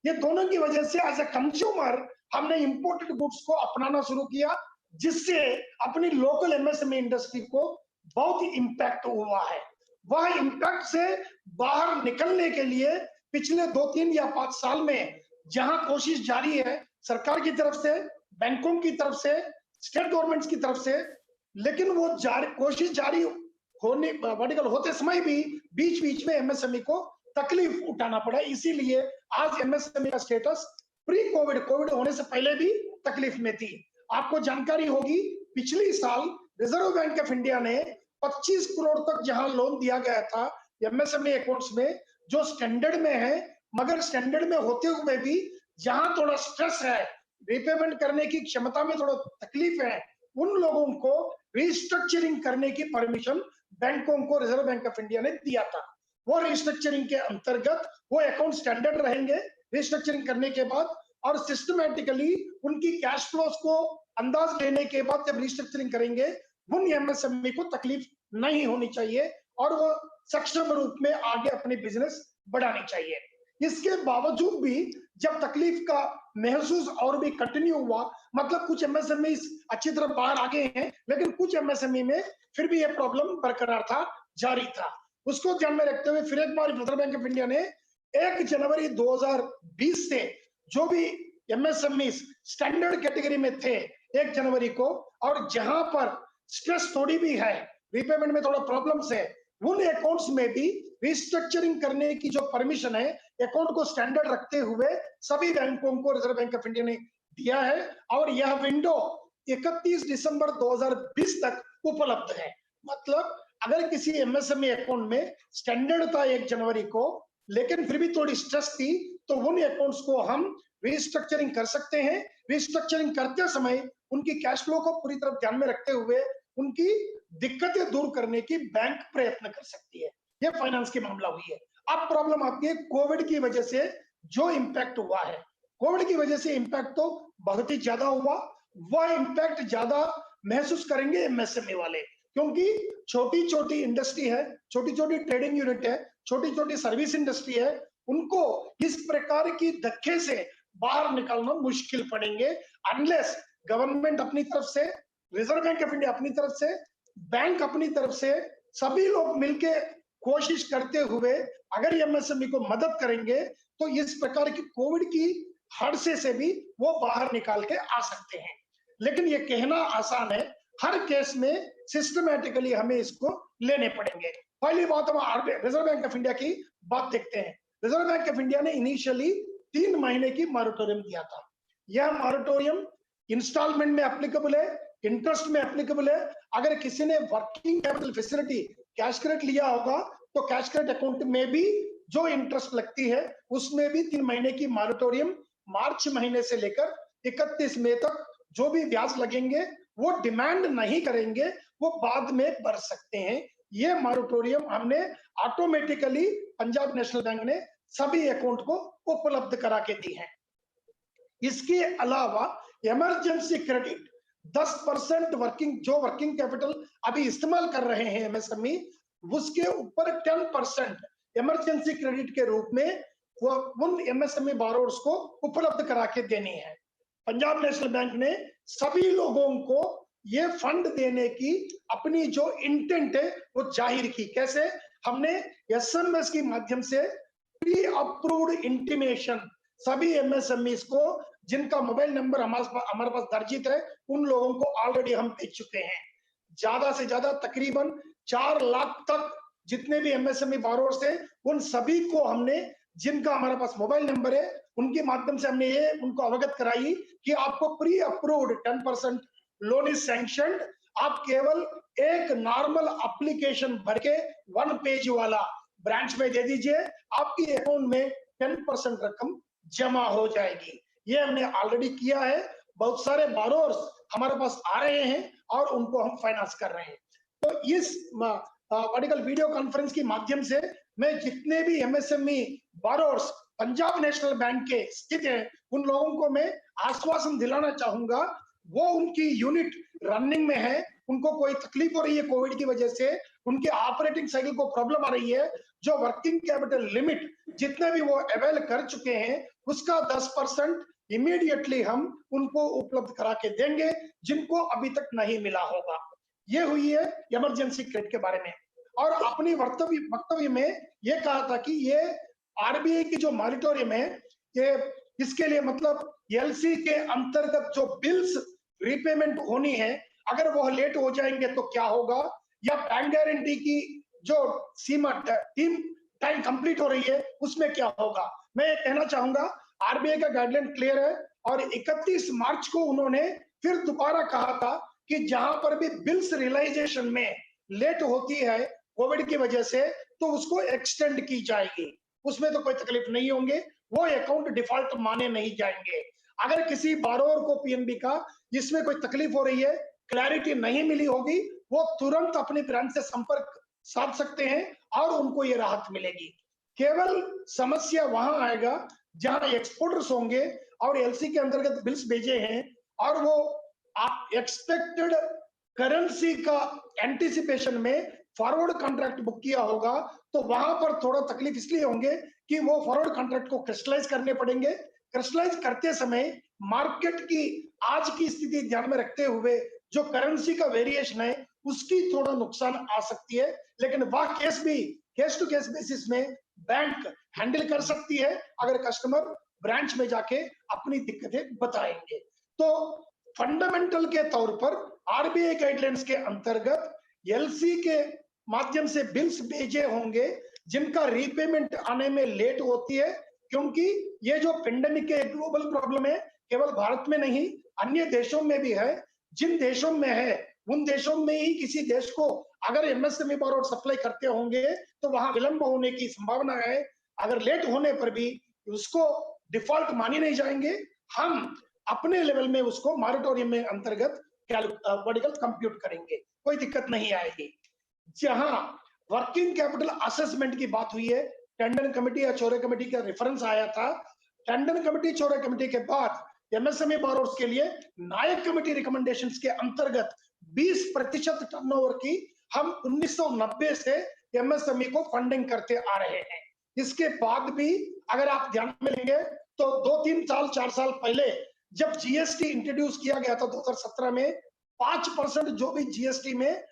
ये दोनों की वजह से एज ए कंज्यूमर हमने इंपोर्टेड गुड्स को अपनाना शुरू किया, जिससे अपनी लोकल MSME इंडस्ट्री को बहुत ही इंपैक्ट हुआ है। वह इंपैक्ट से बाहर निकलने के लिए पिछले 2, 3 या 5 साल में जहां कोशिश जारी है सरकार की तरफ से, बैंकों की तरफ से, स्टेट गवर्नमेंट्स की तरफ से, लेकिन वो कोशिश जारी होते समय भी बीच में MSME को तकलीफ उठाना पड़ा। इसीलिए आज MSME का स्टेटस प्री कोविड होने से पहले भी तकलीफ में थी। आपको जानकारी होगी पिछली साल रिजर्व बैंक ऑफ इंडिया ने 25 करोड़ तक जहां लोन दिया गया था MSME अकाउंट्स में, जो स्टैंडर्ड में है, मगर स्टैंडर्ड में होते हुए भी जहां थोड़ा स्ट्रेस है, रिपेमेंट करने की क्षमता में थोड़ा तकलीफ है, उन लोगों को रिस्ट्रक्चरिंग करने की परमिशन बैंकों को रिजर्व बैंक ऑफ इंडिया ने दिया था। वो रिस्ट्रक्चरिंग के अंतर्गत वो अकाउंट स्टैंडर्ड रहेंगे रिस्ट्रक्चरिंग करने के बाद, और सिस्टमैटिकली उनकी कैश फ्लोस को अंदाज लेने के बाद जब रिस्ट्रक्चरिंग करेंगे, उन MSME को तकलीफ नहीं होनी चाहिए और वो सक्षम रूप में आगे अपनी बिजनेस बढ़ानी चाहिए। इसके बावजूद भी जब तकलीफ का महसूस और भी कंटिन्यू हुआ, मतलब कुछ MSME अच्छी तरह बाहर आ गए हैं, लेकिन कुछ MSME में फिर भी ये प्रॉब्लम बरकरार था, जारी था। उसको ध्यान में रखते हुए फिर एक बार रिजर्व बैंक ऑफ इंडिया ने 1 जनवरी 2020 से जो भी MSME स्टैंडर्ड कैटेगरी में थे 1 जनवरी को, और जहां पर स्ट्रेस थोड़ी भी है, रीपेमेंट में थोड़ा प्रॉब्लम्स है, उन अकाउंट्स में भी रिस्ट्रक्चरिंग करने की जो परमिशन है अकाउंट को स्टैंडर्ड रखते हुए सभी बैंकों को रिजर्व बैंक ऑफ इंडिया ने दिया है, और यह विंडो 31 दिसंबर 2020 तक उपलब्ध है। मतलब अगर किसी MSME अकाउंट में स्टैंडर्ड था 1 जनवरी को, लेकिन फिर भी थोड़ी स्ट्रेस थी, तो उन अकाउंट्स को हम रिस्ट्रक्चरिंग कर सकते हैं। रिस्ट्रक्चरिंग करते समय उनकी कैश फ्लो को पूरी तरह ध्यान में रखते हुए उनकी दिक्कतें दूर करने की बैंक प्रयत्न कर सकती है। ये फाइनेंस की मामला हुई है। अब प्रॉब्लम आती है कोविड की वजह से जो इम्पैक्ट हुआ है। कोविड की वजह से इम्पैक्ट तो बहुत ही ज्यादा हुआ, वह इम्पैक्ट ज्यादा महसूस करेंगे एमएसएमई वाले, क्योंकि छोटी छोटी इंडस्ट्री है, छोटी छोटी ट्रेडिंग यूनिट है, छोटी छोटी सर्विस इंडस्ट्री है, उनको इस प्रकार की धक्के से बाहर निकलना मुश्किल पड़ेंगे अनलेस गवर्नमेंट अपनी तरफ से, रिजर्व बैंक ऑफ इंडिया अपनी तरफ से, बैंक अपनी तरफ से, सभी लोग मिलके कोशिश करते हुए अगर एमएसएमई को मदद करेंगे तो इस प्रकार की कोविड की हादसे से भी वो बाहर निकाल के आ सकते हैं। लेकिन ये कहना आसान है, हर केस में सिस्टमैटिकली हमें इसको लेने पड़ेंगे। पहली बात हम रिजर्व बैंक ऑफ इंडिया की बात देखते हैं। रिजर्व बैंक ऑफ इंडिया ने इनिशियली 3 महीने की मॉरेटोरियम दिया था। यह मॉरेटोरियम इंस्टॉलमेंट में एप्लीकेबल है, इंटरेस्ट में एप्लीकेबल है। अगर किसी ने working capital facility cash credit लिया होगा तो कैश क्रेडिट अकाउंट में भी जो इंटरेस्ट लगती है उसमें भी 3 महीने की मॉरेटोरियम, मार्च महीने से लेकर 31 मई तक जो भी ब्याज लगेंगे वो डिमांड नहीं करेंगे, वो बाद में भर सकते हैं। ये मॉरेटोरियम हमने ऑटोमेटिकली पंजाब नेशनल बैंक ने सभी अकाउंट को उपलब्ध करा के दी है। इसके अलावा इमरजेंसी क्रेडिट 10% वर्किंग कैपिटल अभी इस्तेमाल कर रहे हैं एमएसएमई, उसके ऊपर 10% इमरजेंसी क्रेडिट के रूप में वो उन एमएसएमई बोरोवर्स को उपलब्ध करा के देनी है। पंजाब नेशनल बैंक ने सभी लोगों को ये फंड देने की अपनी जो इंटेंट है वो जाहिर की। कैसे? हमने एसएमएस के माध्यम से प्री अप्रूव्ड इंटीमेशन सभी एमएसएमईज को जिनका मोबाइल नंबर हमारे पास दर्जित है उन लोगों को ऑलरेडी हम भेज चुके हैं। ज्यादा से ज्यादा तकरीबन 4 लाख तक जितने भी एमएसएमई बोरोवर्स हैं उन सभी को हमने, जिनका हमारे पास मोबाइल नंबर है, उनके माध्यम से हमने ये उनको अवगत कराई कि आपको pre approved 10% loan is sanctioned. आप केवल एक नॉर्मल एप्लीकेशन भर के 1 पेज वाला ब्रांच में दे दीजिए, आपकी अकाउंट में 10% रकम जमा हो जाएगी। ये हमने ऑलरेडी किया है। बहुत सारे बोरोवर्स हमारे पास आ रहे हैं और उनको हम फाइनेंस कर रहे हैं। तो इस वीडियो कॉन्फ्रेंस के माध्यम से मैं जितने भी MSME borrowers Punjab national bank के स्थित हैं उन लोगों को मैं आश्वासन दिलाना चाहूंगा, वो उनकी यूनिट रनिंग में है, उनको कोई तकलीफ हो रही है कोविड की वजह से, उनके ऑपरेटिंग साइकिल को प्रॉब्लम आ रही है, जो वर्किंग कैपिटल लिमिट जितने भी वो अवेल कर चुके हैं उसका 10% इमीडिएटली हम उनको उपलब्ध करा के देंगे जिनको अभी तक नहीं मिला होगा। ये हुई है इमरजेंसी क्रेडिट के बारे में। और अपनी वक्तव्य में ये कहा था कि ये आरबीआई की जो मॉनिटोरियम है, ये इसके लिए मतलब एलसी के अंतर्गत जो बिल्स रीपेमेंट होनी है अगर वह लेट हो जाएंगे तो क्या होगा, या बैंक गारंटी की जो सीमा टाइम कंप्लीट हो रही है उसमें क्या होगा। मैं ये कहना चाहूंगा आरबीआई का गाइडलाइन क्लियर है और 31 मार्च को उन्होंने फिर दोबारा कहा था कि जहां पर भी बिल्स रियलाइजेशन में लेट होती है कोविड की वजह से तो उसको एक्सटेंड की जाएगी, उसमें तो कोई तकलीफ नहीं होंगे, वो अकाउंट डिफॉल्ट माने नहीं जाएंगे। अगर किसी बोरोवर को पीएनबी का जिसमें कोई तकलीफ हो रही है, क्लैरिटी नहीं मिली होगी, वो तुरंत अपनी ब्रांच से संपर्क साध सकते हैं और उनको ये राहत मिलेगी। केवल समस्या वहां आएगा जहां एक्सपोर्टर्स होंगे और एलसी के अंतर्गत बिल्स भेजे हैं और वो आप एक्सपेक्टेड करेंसी का एंटिसिपेशन में फॉरवर्ड कॉन्ट्रैक्ट बुक किया होगा, तो वहां पर थोड़ा तकलीफ इसलिए होंगे कि वो फॉरवर्ड कॉन्ट्रैक्ट को क्रिस्टलाइज करने पड़ेंगे। क्रिस्टलाइज करते समय मार्केट की आज की स्थिति ध्यान में रखते हुए जो करेंसी का वेरिएशन है उसकी थोड़ा नुकसान आ सकती है, लेकिन वह केस भी केस टू केस बेसिस में बैंक हैंडल कर सकती है अगर कस्टमर ब्रांच में जाके अपनी दिक्कतें बताएंगे। तो फंडामेंटल के तौर पर आरबीआई गाइडलाइंस के अंतर्गत एलसी के माध्यम से बिल्स भेजे होंगे जिनका रीपेमेंट आने में लेट होती है, क्योंकि ये जो पेंडेमिक के ग्लोबल प्रॉब्लम है केवल भारत में नहीं अन्य देशों में भी है। जिन देशों में है उन देशों में ही किसी देश को अगर एमएसएमई बोरोवर सप्लाई करते होंगे तो वहां विलंब होने की संभावना है। अगर लेट होने पर भी उसको डिफॉल्ट माने नहीं जाएंगे, हम अपने लेवल में उसको मॉरेटोरियम में अंतर्गत कंप्यूट करेंगे, कोई दिक्कत नहीं आएगी। जहां वर्किंग कैपिटल असेसमेंट की बात हुई है, टंडन कमेटी या चौरे कमेटी का रेफरेंस आया था। टंडन कमेटी, चौरे कमेटी के बाद एमएसएमई बोरोर्स के लिए नायक कमेटी रिकमेंडेशंस के अंतर्गत 20% टर्नओवर की हम 1990 से एमएसएमई को फंडिंग करते आ रहे हैं। इसके बाद भी अगर आप ध्यान में लेंगे तो 2-3 साल 4 साल पहले जब जीएसटी इंट्रोड्यूस किया गया था 2017 में, 5% जो भी जीएसटी में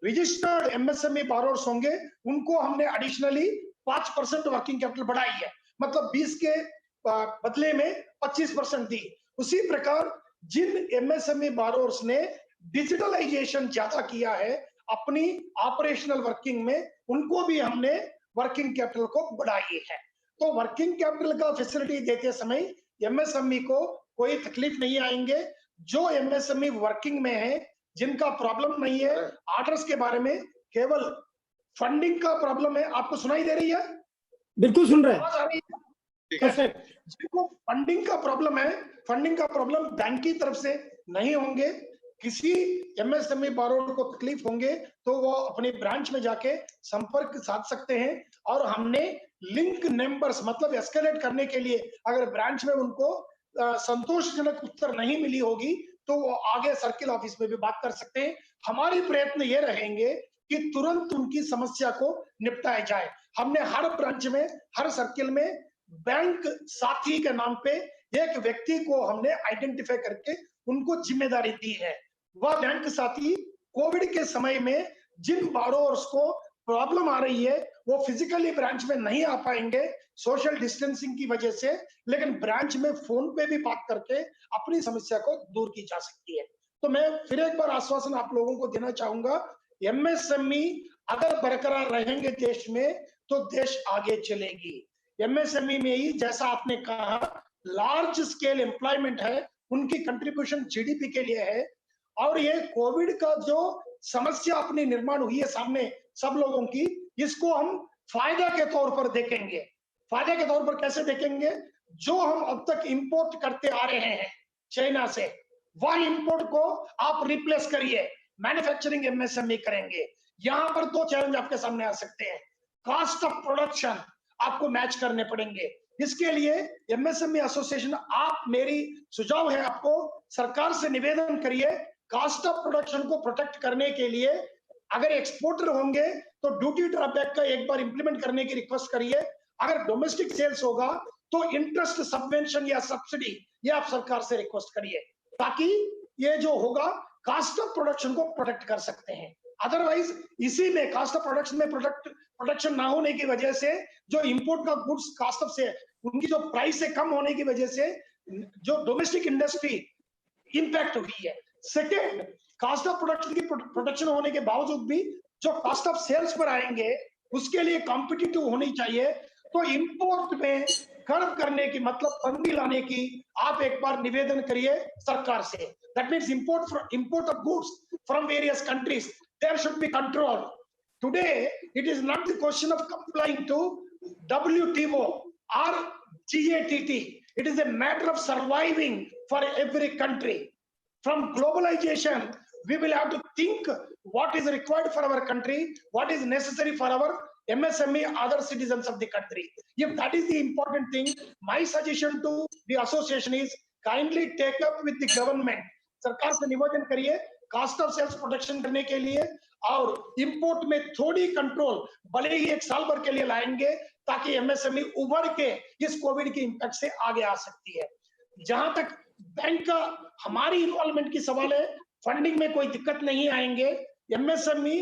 रजिस्टर्ड एमएसएमई बोरोर्स होंगे उनको हमने एडिशनली 5% वर्किंग कैपिटल बढ़ाई है, मतलब 20 के बदले में 25% दी। उसी प्रकार जिन एमएसएमई बोरोर्स ने डिजिटलाइजेशन ज्यादा किया है अपनी ऑपरेशनल वर्किंग में, उनको भी हमने वर्किंग कैपिटल को बढ़ाई है। तो वर्किंग कैपिटल का फैसिलिटी देते समय एमएसएमई को कोई तकलीफ नहीं आएंगे। जो एमएसएमई वर्किंग में है, जिनका प्रॉब्लम नहीं है ऑर्डर्स के बारे में, केवल फंडिंग का प्रॉब्लम है, आपको सुनाई दे रही है? बिल्कुल सुन रहे आवाज आ रही है? हैं। जिनको फंडिंग का प्रॉब्लम है, फंडिंग का प्रॉब्लम बैंक की तरफ से नहीं होंगे। किसी एमएसएमई बोरोर को तकलीफ होंगे तो वो अपने ब्रांच में जाके संपर्क साध सकते हैं। और हमने लिंक नंबर्स, मतलब एस्केलेट करने के लिए अगर ब्रांच में उनको संतोषजनक उत्तर नहीं मिली होगी तो वो आगे सर्किल ऑफिस में भी बात कर सकते हैं। हमारे प्रयत्न ये रहेंगे कि तुरंत उनकी समस्या को निपटाया जाए। हमने हर ब्रांच में, हर सर्किल में बैंक साथी के नाम पे एक व्यक्ति को हमने आइडेंटिफाई करके उनको जिम्मेदारी दी है। वह बैंक साथी कोविड के समय में जिन बोरोवर्स को प्रॉब्लम आ रही है वो फिजिकली ब्रांच में नहीं आ पाएंगे सोशल डिस्टेंसिंग की वजह से, लेकिन ब्रांच में फोन पे भी बात करके अपनी समस्या को दूर की जा सकती है। तो मैं फिर एक बार आश्वासन आप लोगों को देना चाहूंगा, एमएसएमई अगर बरकरार रहेंगे देश में तो देश आगे चलेगी। एमएसएमई में ही, जैसा आपने कहा, लार्ज स्केल एम्प्लॉयमेंट है, उनकी कंट्रीब्यूशन जीडीपी के लिए है। और ये कोविड का जो समस्या अपनी निर्माण हुई है सामने सब लोगों की, इसको हम फायदा के तौर पर देखेंगे। फायदा के तौर पर कैसे देखेंगे? जो हम अब तक इंपोर्ट करते आ रहे हैं चाइना से, वह इंपोर्ट को आप रिप्लेस करिए, मैन्युफैक्चरिंग एमएसएमई करेंगे। यहाँ पर 2 चैलेंज आपके सामने आ सकते हैं। कॉस्ट ऑफ प्रोडक्शन आपको मैच करने पड़ेंगे। इसके लिए एमएसएमई एसोसिएशन, आप, मेरी सुझाव है आपको, सरकार से निवेदन करिए, कॉस्ट ऑफ प्रोडक्शन को प्रोटेक्ट करने के लिए अगर एक्सपोर्टर होंगे तो ड्यूटी ड्रॉबैक का एक बार इंप्लीमेंट करने की रिक्वेस्ट करिए। अगर डोमेस्टिक सेल्स होगा तो इंटरेस्ट सबवेंशन या सब्सिडी ये आप सरकार से रिक्वेस्ट करिए, ताकि ये जो होगा कॉस्ट ऑफ प्रोडक्शन को प्रोटेक्ट कर सकते हैं। अदरवाइज इसी में कॉस्ट ऑफ प्रोडक्शन में प्रोडक्शन ना होने की वजह से जो इंपोर्ट का गुड्स कॉस्ट ऑफ से उनकी जो प्राइस से कम होने की वजह से जो डोमेस्टिक इंडस्ट्री इंपैक्ट हुई है। सेकेंड, कॉस्ट ऑफ प्रोडक्शन की प्रोडक्शन होने के बावजूद भी जो कॉस्ट ऑफ सेल्स पर आएंगे उसके लिए कॉम्पिटिटिव होनी चाहिए। तो इंपोर्ट में कर्व करने की, मतलब बंदी लाने की आप एक बार निवेदन करिए सरकार से। That means import of goods from various countries, there should be control. Today, it is not the question of complying to WTO or GATT. It is a matter of surviving for every country. From globalization, we will have to think what is required for our country, what is necessary for our MSME, other citizens of the country. If that is the important thing, my suggestion to the association is kindly take up with the government. सरकार से निवेदन करिए cost of sales protection करने के लिए, और import में थोड़ी कंट्रोल भले ही 1 साल भर के लिए लाएंगे, ताकि एमएसएमई उभर के इस कोविड के इंपैक्ट से आगे आ सकती है। जहां तक बैंक का हमारी इन्वॉल्वमेंट की सवाल है, फंडिंग में कोई दिक्कत नहीं आएंगे। एमएसएमई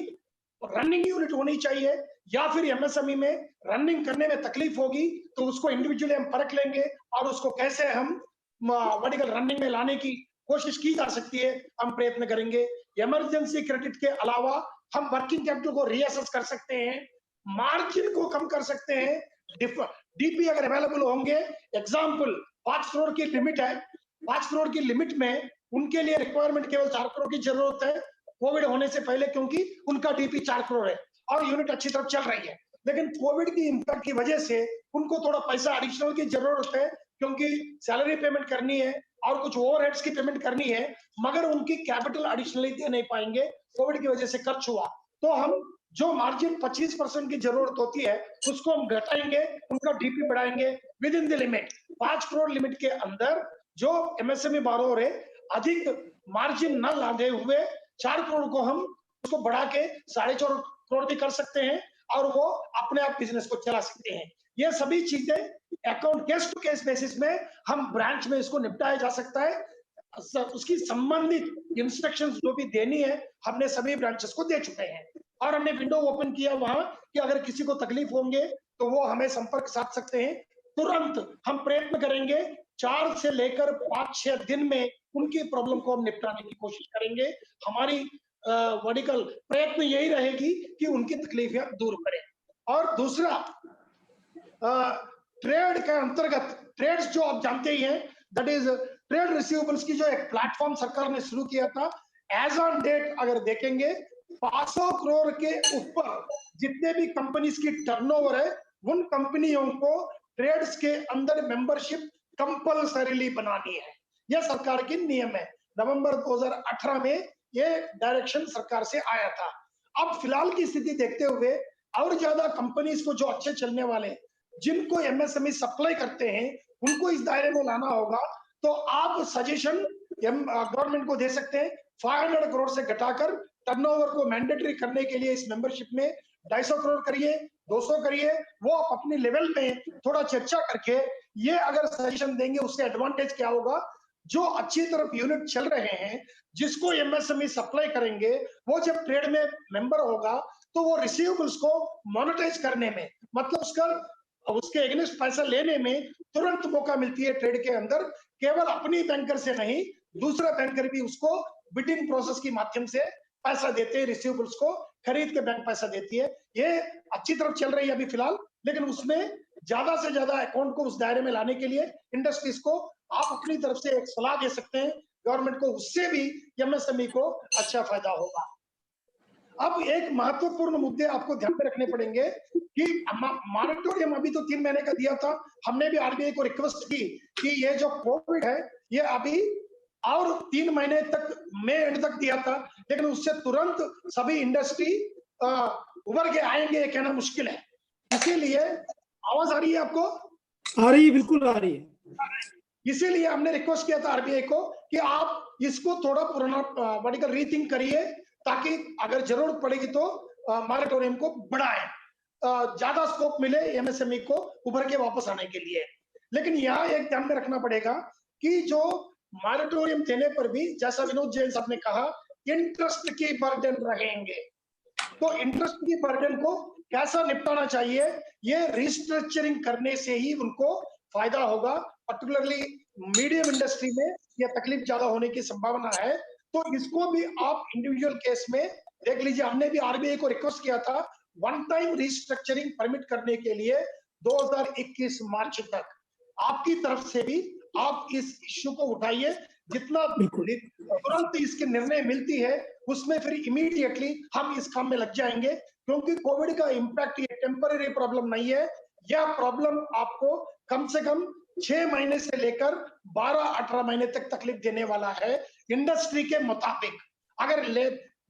रनिंग यूनिट होनी चाहिए, या फिर एमएसएमई में रनिंग करने में तकलीफ होगी तो उसको इंडिविजुअली हम परख लेंगे और उसको कैसे हम वर्टिकल रनिंग में लाने की कोशिश की जा सकती है, हम प्रयत्न करेंगे। इमरजेंसी क्रेडिट के अलावा हम वर्किंग कैपिटल को रीअसेस कर सकते हैं, मार्जिन को कम कर सकते हैं, डीपी अगर अवेलेबल होंगे। एग्जांपल, 5 करोड़ की लिमिट है, 5 करोड़ की लिमिट में उनके लिए रिक्वायरमेंट केवल 4 करोड़ की जरूरत है कोविड होने से पहले, क्योंकि उनका डीपी 4 करोड़ है और यूनिट अच्छी तरह चल रही है। लेकिन कोविड की इंपैक्ट की वजह से उनको थोड़ा पैसा एडिशनल की जरूरत है, क्योंकि सैलरी पेमेंट करनी है और कुछ ओवरहेड्स की पेमेंट करनी है, मगर उनकी कैपिटल एडिशनली दे नहीं पाएंगे, कोविड की वजह से खर्च हुआ। तो हम जो मार्जिन 25% की जरूरत होती है उसको हम घटाएंगे, उनका डीपी बढ़ाएंगे with in the limit. 5 crore limit के अंदर जो एमएसएमई बारोर है अधिक मार्जिन न लादे हुए 4 करोड़ को हम उसको बढ़ा के 4.5 करोड़ भी कर सकते हैं और वो अपने आप बिजनेस को चला सकते हैं। ये सभी चीजें account case to case basis में हम ब्रांच में इसको निपटाया जा सकता है। उसकी संबंधित इंस्ट्रक्शंस जो भी देनी है हमने सभी ब्रांचेस को दे चुके हैं और हमने विंडो ओपन किया वहां कि अगर किसी को तकलीफ होंगे तो वो हमें संपर्क साध सकते हैं। तुरंत हम प्रयत्न करेंगे 4 से लेकर 5-6 दिन में उनकी प्रॉब्लम को हम निपटाने की कोशिश करेंगे। हमारी वर्टिकल प्रयत्न यही रहेगी कि उनकी तकलीफें दूर करें। और दूसरा ट्रेड के अंतर्गत ट्रेड्स जो आप जानते ही हैं दैट इज ट्रेड रिसीवेबल्स की जो एक प्लेटफॉर्म सरकार ने शुरू किया था, एज ऑन डेट अगर देखेंगे 500 करोड़ के ऊपर जितने भी कंपनीज की टर्नओवर है उन कंपनियों को ट्रेड्स के अंदर मेंबरशिप कंपल्सरीली बनानी है। यह सरकार की नियम है। नवंबर 2018 में ये डायरेक्शन सरकार से आया था। अब फिलहाल की स्थिति देखते हुए और ज्यादा कंपनीज को जो अच्छे चलने वाले जिनको एमएसएमई सप्लाई करते हैं उनको इस दायरे में लाना होगा। तो आप सजेशन गवर्नमेंट को दे सकते हैं 500 करोड़ से घटाकर टर्नओवर को मैंडेटरी करने के लिए इस मेंबरशिप में 250 करोड़ करिए, 200 करिए। वो आप अपनी लेवल पे थोड़ा चर्चा करके ये अगर सजेशन देंगे उससे एडवांटेज क्या होगा, जो अच्छी तरफ यूनिट चल रहे हैं जिसको एमएसएमई सप्लाई करेंगे वो जब ट्रेड में मेंबर होगा तो वो रिसीवेबल्स को मोनेटाइज करने में मतलब उसके एगेंस्ट पैसा लेने में तुरंत मौका मिलती है। ट्रेड के अंदर केवल अपनी बैंकर से नहीं दूसरा बैंकर भी उसको बिडिंग प्रोसेस के माध्यम से पैसा देते हैं, रिसीवेबल्स को खरीद के बैंक पैसा देती है। ये अच्छी तरफ चल रही है अभी फिलहाल, लेकिन उसमें ज्यादा से ज्यादा अकाउंट को उस दायरे में लाने के लिए इंडस्ट्रीज को आप अपनी तरफ से एक सलाह दे सकते हैं गवर्नमेंट को, उससे भी एमएसएमई को अच्छा फायदा होगा। अब एक महत्वपूर्ण मुद्दे आपको ध्यान में रखने पड़ेंगे कि मॉनिटोरियम अभी तो 3 महीने का दिया था। हमने भी आरबीआई को रिक्वेस्ट की कि ये जो कोविड है ये अभी और 3 महीने तक मई एंड तक दिया था, लेकिन उससे तुरंत सभी इंडस्ट्री उभर के आएंगे ये कहना मुश्किल है। इसीलिए आवाज आ रही है आपको? आ रही है, बिल्कुल आ रही है। इसीलिए हमने रिक्वेस्ट किया था आरबीआई को कि आप इसको थोड़ा पुराना वर्टिकल रीथिंक करिए ताकि अगर जरूरत पड़ेगी तो मॉनिटोरियम को बढ़ाएं, ज्यादा स्कोप मिले एमएसएमई को उभर के वापस आने के लिए। लेकिन यहाँ एक ध्यान में रखना पड़ेगा कि जो मॉनिटोरियम देने पर भी जैसा विनोद जैन साहब ने कहा इंटरेस्ट की बर्डन रहेंगे। तो इंटरेस्ट की बर्डन को कैसा निपटाना चाहिए, ये रिस्ट्रक्चरिंग करने से ही उनको फायदा होगा। पर्टिकुलरली मीडियम इंडस्ट्री में यह तकलीफ ज्यादा होने की संभावना है, तो इसको भी आप इंडिविजुअल केस में देख लीजिए। हमने भी आरबीआई को रिक्वेस्ट किया था वन टाइम रिस्ट्रक्चरिंग परमिट करने के लिए 2021 मार्च तक। आपकी तरफ से भी आप इस इश्यू को उठाइए, जितना तुरंत इसके निर्णय मिलती है उसमें फिर इमीडिएटली हम इस काम में लग जाएंगे, क्योंकि कोविड का इम्पैक्ट ये टेम्पररी प्रॉब्लम नहीं है। यह प्रॉब्लम आपको कम से कम 6 महीने से लेकर 12-18 महीने तक तकलीफ देने वाला है इंडस्ट्री के मुताबिक। अगर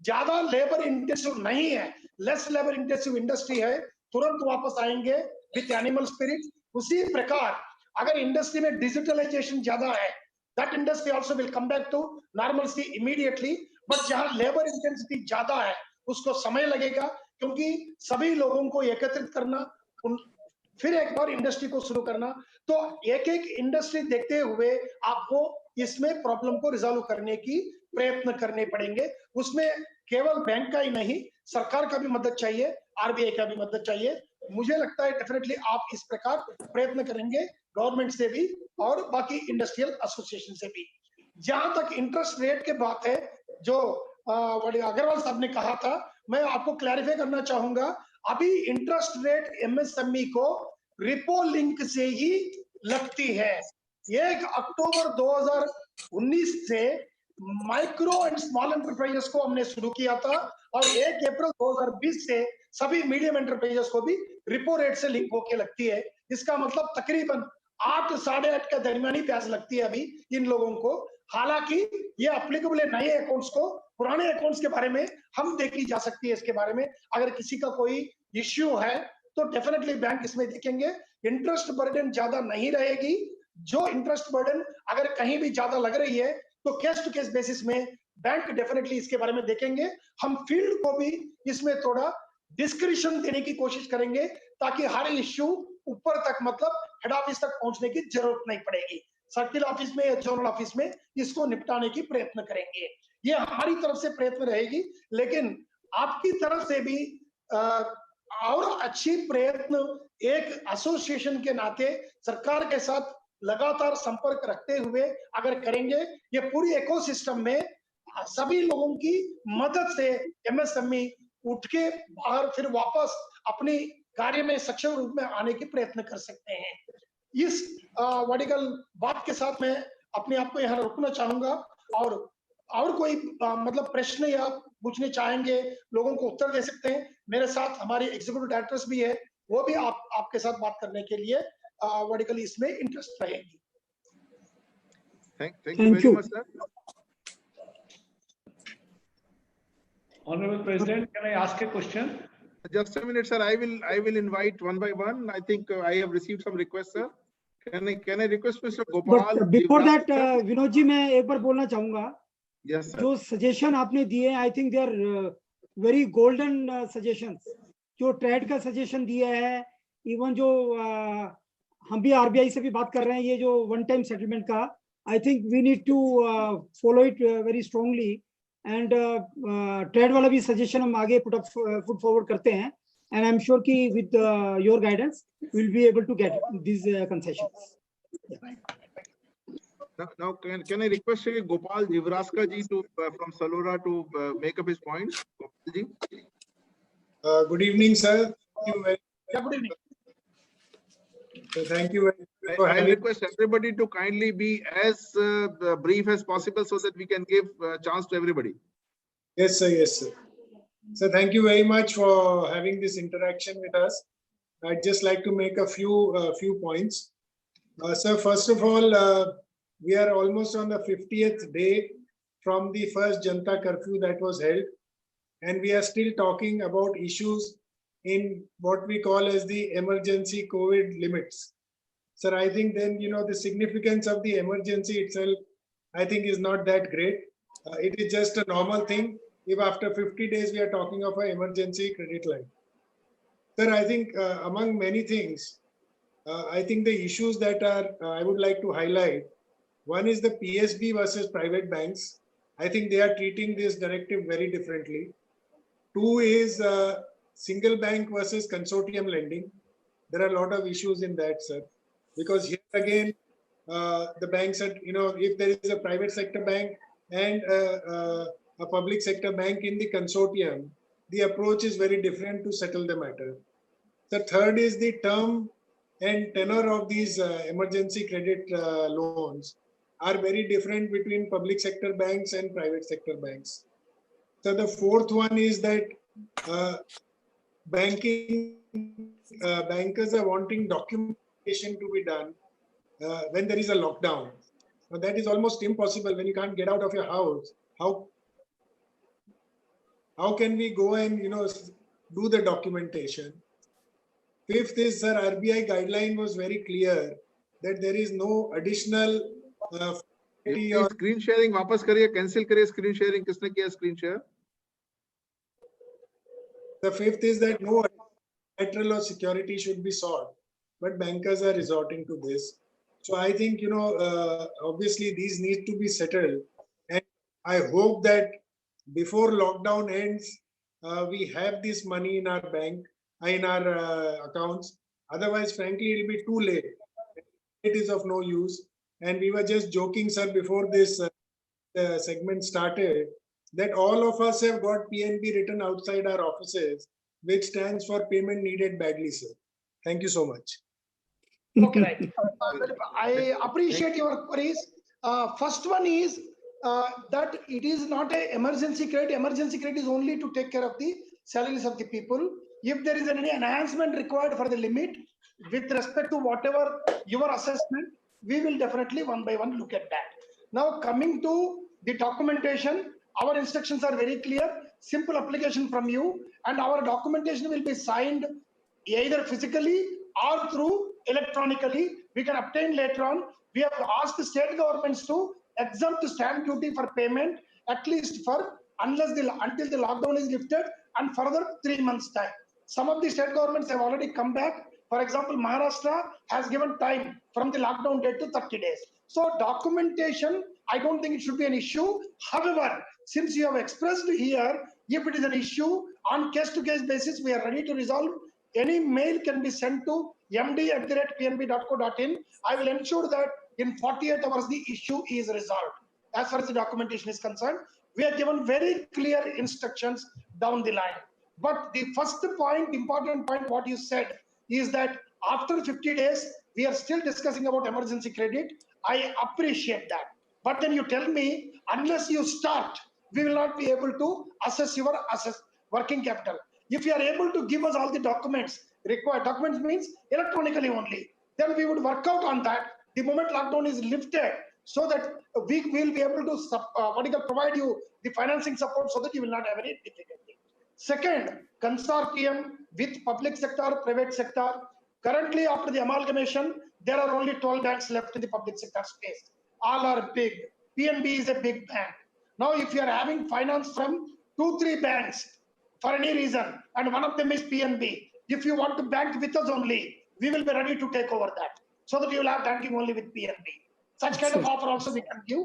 ज्यादा लेबर इंटेंसिव नहीं है, लेस लेबर इंटेंसिव इंडस्ट्री है, तुरंत वापस आएंगे विथ एनिमल स्पिरिट। उसी प्रकार अगर इंडस्ट्री में डिजिटलाइजेशन ज्यादा है, that industry also will come back to normalcy immediately. But जहां लेबर इंटेंसिटी ज्यादा है उसको समय लगेगा, क्योंकि सभी लोगों को एकत्रित करना, फिर एक बार इंडस्ट्री को शुरू करना, तो एक एक इंडस्ट्री देखते हुए आपको इसमें प्रॉब्लम को रिजॉल्व करने की प्रयत्न करने पड़ेंगे। उसमें केवल बैंक का ही नहीं, सरकार का भी मदद चाहिए, आरबीआई का भी मदद चाहिए। मुझे लगता है डेफिनेटली आप इस प्रकार प्रयत्न करेंगे गवर्नमेंट से भी और बाकी इंडस्ट्रियल एसोसिएशन से भी। जहां तक इंटरेस्ट रेट की बात है, जो अग्रवाल साहब ने कहा था, मैं आपको क्लैरिफाई करना चाहूंगा। अभी इंटरेस्ट रेट एमएसएमई को रिपो लिंक से ही लगती है। 1 अक्टूबर 2019 से माइक्रो एंड स्मॉल एंटरप्राइजेस को हमने शुरू किया था और 1 अप्रैल 2020 से सभी मीडियम एंटरप्राइजेस को भी रिपो रेट से लिंक होके लगती है। इसका मतलब तकरीबन 8 साढ़े 8 का दरमियानी ब्याज लगती है अभी इन लोगों को। हालांकि ये अप्लीकेबल है नए अकाउंट्स को, पुराने अकाउंट्स के बारे में हम देखी जा सकती है। इसके बारे में अगर किसी का कोई इश्यू है तो डेफिनेटली बैंक इसमें देखेंगे। इंटरेस्ट बर्डन ज्यादा नहीं रहेगी। जो इंटरेस्ट बर्डन अगर कहीं भी ज्यादा लग रही है तो केस टू केस बेसिस में बैंक डेफिनेटली इसके बारे में देखेंगे। हम फील्ड को भी इसमें थोड़ा डिस्क्रिप्शन देने की कोशिश करेंगे ताकि हर इश्यू ऊपर तक मतलब हेड ऑफिस तक पहुंचने की जरूरत नहीं पड़ेगी। सर्किल ऑफिस में या जोनल ऑफिस में इसको निपटाने की प्रयत्न करेंगे। ये हमारी तरफ से प्रयत्न रहेगी, लेकिन आपकी तरफ से भी और अच्छी प्रयत्न एक एसोसिएशन के नाते सरकार के साथ लगातार संपर्क रखते हुए अगर करेंगे, ये पूरी इकोसिस्टम में सभी लोगों की मदद से एमएसएमई उठ के बाहर फिर वापस अपनी कार्य में सक्षम रूप में आने की प्रयत्न कर सकते हैं। इस वर्टिकल बात के साथ मैं अपने आप को यहाँ रोकना चाहूंगा और कोई मतलब प्रश्न या पूछने चाहेंगे लोगों को उत्तर दे सकते हैं। मेरे साथ हमारे एग्जीक्यूटिव डायरेक्टर्स भी है, वो भी आपके साथ बात करने के लिए वर्टिकली इसमें इंटरेस्ट रहेगी। Thank you very much, sir. Honorable President, can I ask a question? Just a minute, sir. I will invite one by one. I think I have received some requests, sir. Can I request Mr. Gopal? But before that, Vinod ji, मैं एक बार बोलना चाहूंगा। Yes, sir. जो suggestion आपने दिए, I think they are very golden suggestions. जो trade का suggestion दिया है, इवन जो हम भी आरबीआई से भी बात कर रहे हैं, ये जो वन टाइम सेटलमेंट का, I think we need to follow it very strongly. And trade वाला भी सजेशन हम आगे put forward करते हैं, and I'm sure कि with your guidance we'll be able to get these concessions. Now can I request Gopal Jivrajka ji to from Salora to make up his points? Gopal ji. Good evening, sir. Thank you very Yeah, good evening. So thank you very much for I having. request everybody to kindly be as brief as possible so that we can give chance to everybody. Yes, sir. Yes, sir. So thank you very much for having this interaction with us. I'd just like to make a few points. Sir, first of all, we are almost on the 50th day from the first Janata curfew that was held, and we are still talking about issues in what we call as the emergency COVID limits. Sir, I think then, the significance of the emergency itself, I think is not that great. It is just a normal thing if after 50 days we are talking of an emergency credit line. Sir, I think among many things, I think the issues that I would like to highlight, one is the PSB versus private banks. I think they are treating this directive very differently. Two is single bank versus consortium lending. There are a lot of issues in that, sir. Because here again, the banks are, if there is a private sector bank and a public sector bank in the consortium, the approach is very different to settle the matter. The third is the term and tenor of these emergency credit loans are very different between public sector banks and private sector banks. So the fourth one is that bankers are wanting documentation to be done when there is a lockdown. Now that is almost impossible when you can't get out of your house. How can we go and do the documentation? Fifth is, sir, RBI guideline was very clear that there is no additional screen sharing वापस करिए, cancel करिए screen sharing. किसने किया screen share? The fifth is that no collateral or security should be sought, but bankers are resorting to this. So I think, obviously these need to be settled. And I hope that before lockdown ends, we have this money in our bank, in our accounts. Otherwise, frankly, it will be too late. It is of no use. And we were just joking, sir, before this segment started, that all of us have got PNB written outside our offices, which stands for payment needed badly, sir. Thank you so much. Okay, right. I appreciate your queries. First one is that it is not an emergency credit. Emergency credit is only to take care of the salaries of the people. If there is any enhancement required for the limit with respect to whatever your assessment, we will definitely one by one look at that. Now coming to the documentation, our instructions are very clear. Simple application from you, and our documentation will be signed either physically or through electronically. We can obtain later on. We have asked the state governments to exempt stamp duty for payment at least for until the lockdown is lifted, and further 3 months time. Some of the state governments have already come back. For example, Maharashtra has given time from the lockdown date to 30 days. So documentation, I don't think it should be an issue. However, since you have expressed here, if it is an issue on case-to-case basis, we are ready to resolve. Any mail can be sent to md@pnb.co.in. I will ensure that in 48 hours, the issue is resolved. As far as the documentation is concerned, we are given very clear instructions down the line. But the first point, important point, what you said is that after 50 days, we are still discussing about emergency credit. I appreciate that. But then you tell me, unless you start, we will not be able to assess your working capital. If you are able to give us all the documents required, documents means electronically only, then we would work out on that the moment lockdown is lifted, so that we will be able to provide you the financing support so that you will not have any difficulty. Second, consortium with public sector, private sector. Currently, after the amalgamation, there are only 12 banks left in the public sector space. All are big. PNB is a big bank. Now, if you are having finance from 2-3 banks for any reason, and one of them is PNB, if you want to bank with us only, we will be ready to take over that, so that you will have banking only with PNB. Such kind of offer also we can give,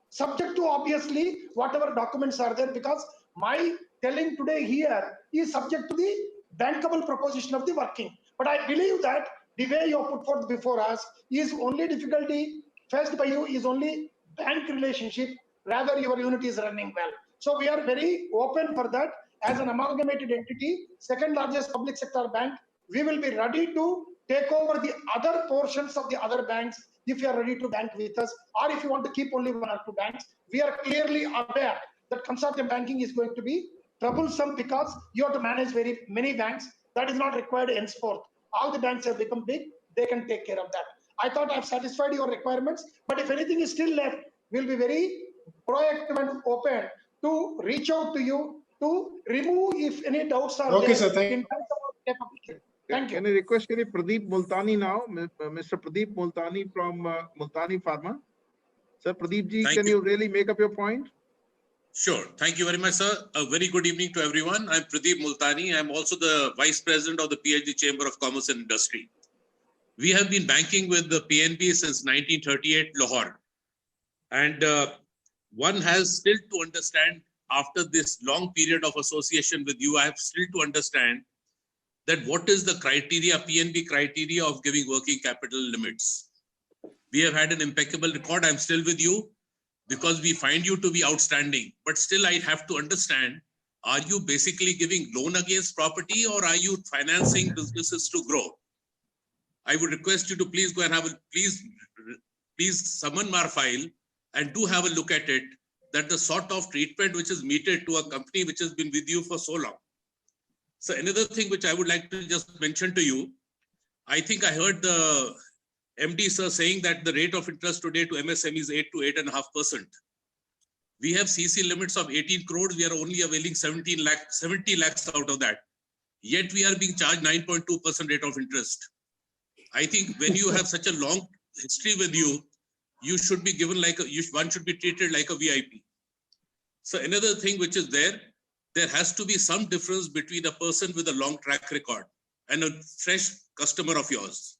subject to obviously whatever documents are there, because my telling today here is subject to the bankable proposition of the working. But I believe that the way you have put forth before us is only difficulty faced by you is only bank relationship, rather your unit is running well. So we are very open for that. As an amalgamated entity, second largest public sector bank, we will be ready to take over the other portions of the other banks if you are ready to bank with us, or if you want to keep only 1 or 2 banks. We are clearly aware that consortium banking is going to be troublesome because you have to manage very many banks. That is not required henceforth. All the banks have become big, they can take care of that. I thought I've satisfied your requirements, but if anything is still left, we'll be very proactive and open to reach out to you to remove if any doubts are Okay, there. sir, thank in terms of our capability. Thank you. Can I request Pradeep Multani now? Mr. Pradeep Multani from Multani Pharma. Sir, Pradeep ji, Thank can you. you really make up your point? Sure. Thank you very much, sir. A very good evening to everyone. I'm Pradeep Multani. I'm also the Vice President of the PhD Chamber of Commerce and Industry. We have been banking with the PNB since 1938, Lahore. And one has still to understand, after this long period of association with you, I have still to understand that what is the criteria, PNB criteria of giving working capital limits. We have had an impeccable record. I'm still with you because we find you to be outstanding. But still, I have to understand, are you basically giving loan against property, or are you financing businesses to grow? I would request you to please go and have a, please summon my file and do have a look at it, that the sort of treatment which is meted to a company which has been with you for so long. So another thing which I would like to just mention to you, I think I heard the MD sir saying that the rate of interest today to MSME is 8 to 8.5%. We have CC limits of 18 crores. We are only availing 70 lakhs out of that. Yet we are being charged 9.2% rate of interest. I think when you have such a long history with you, you should be given like one should be treated like a VIP. So another thing which is there has to be some difference between a person with a long track record and a fresh customer of yours.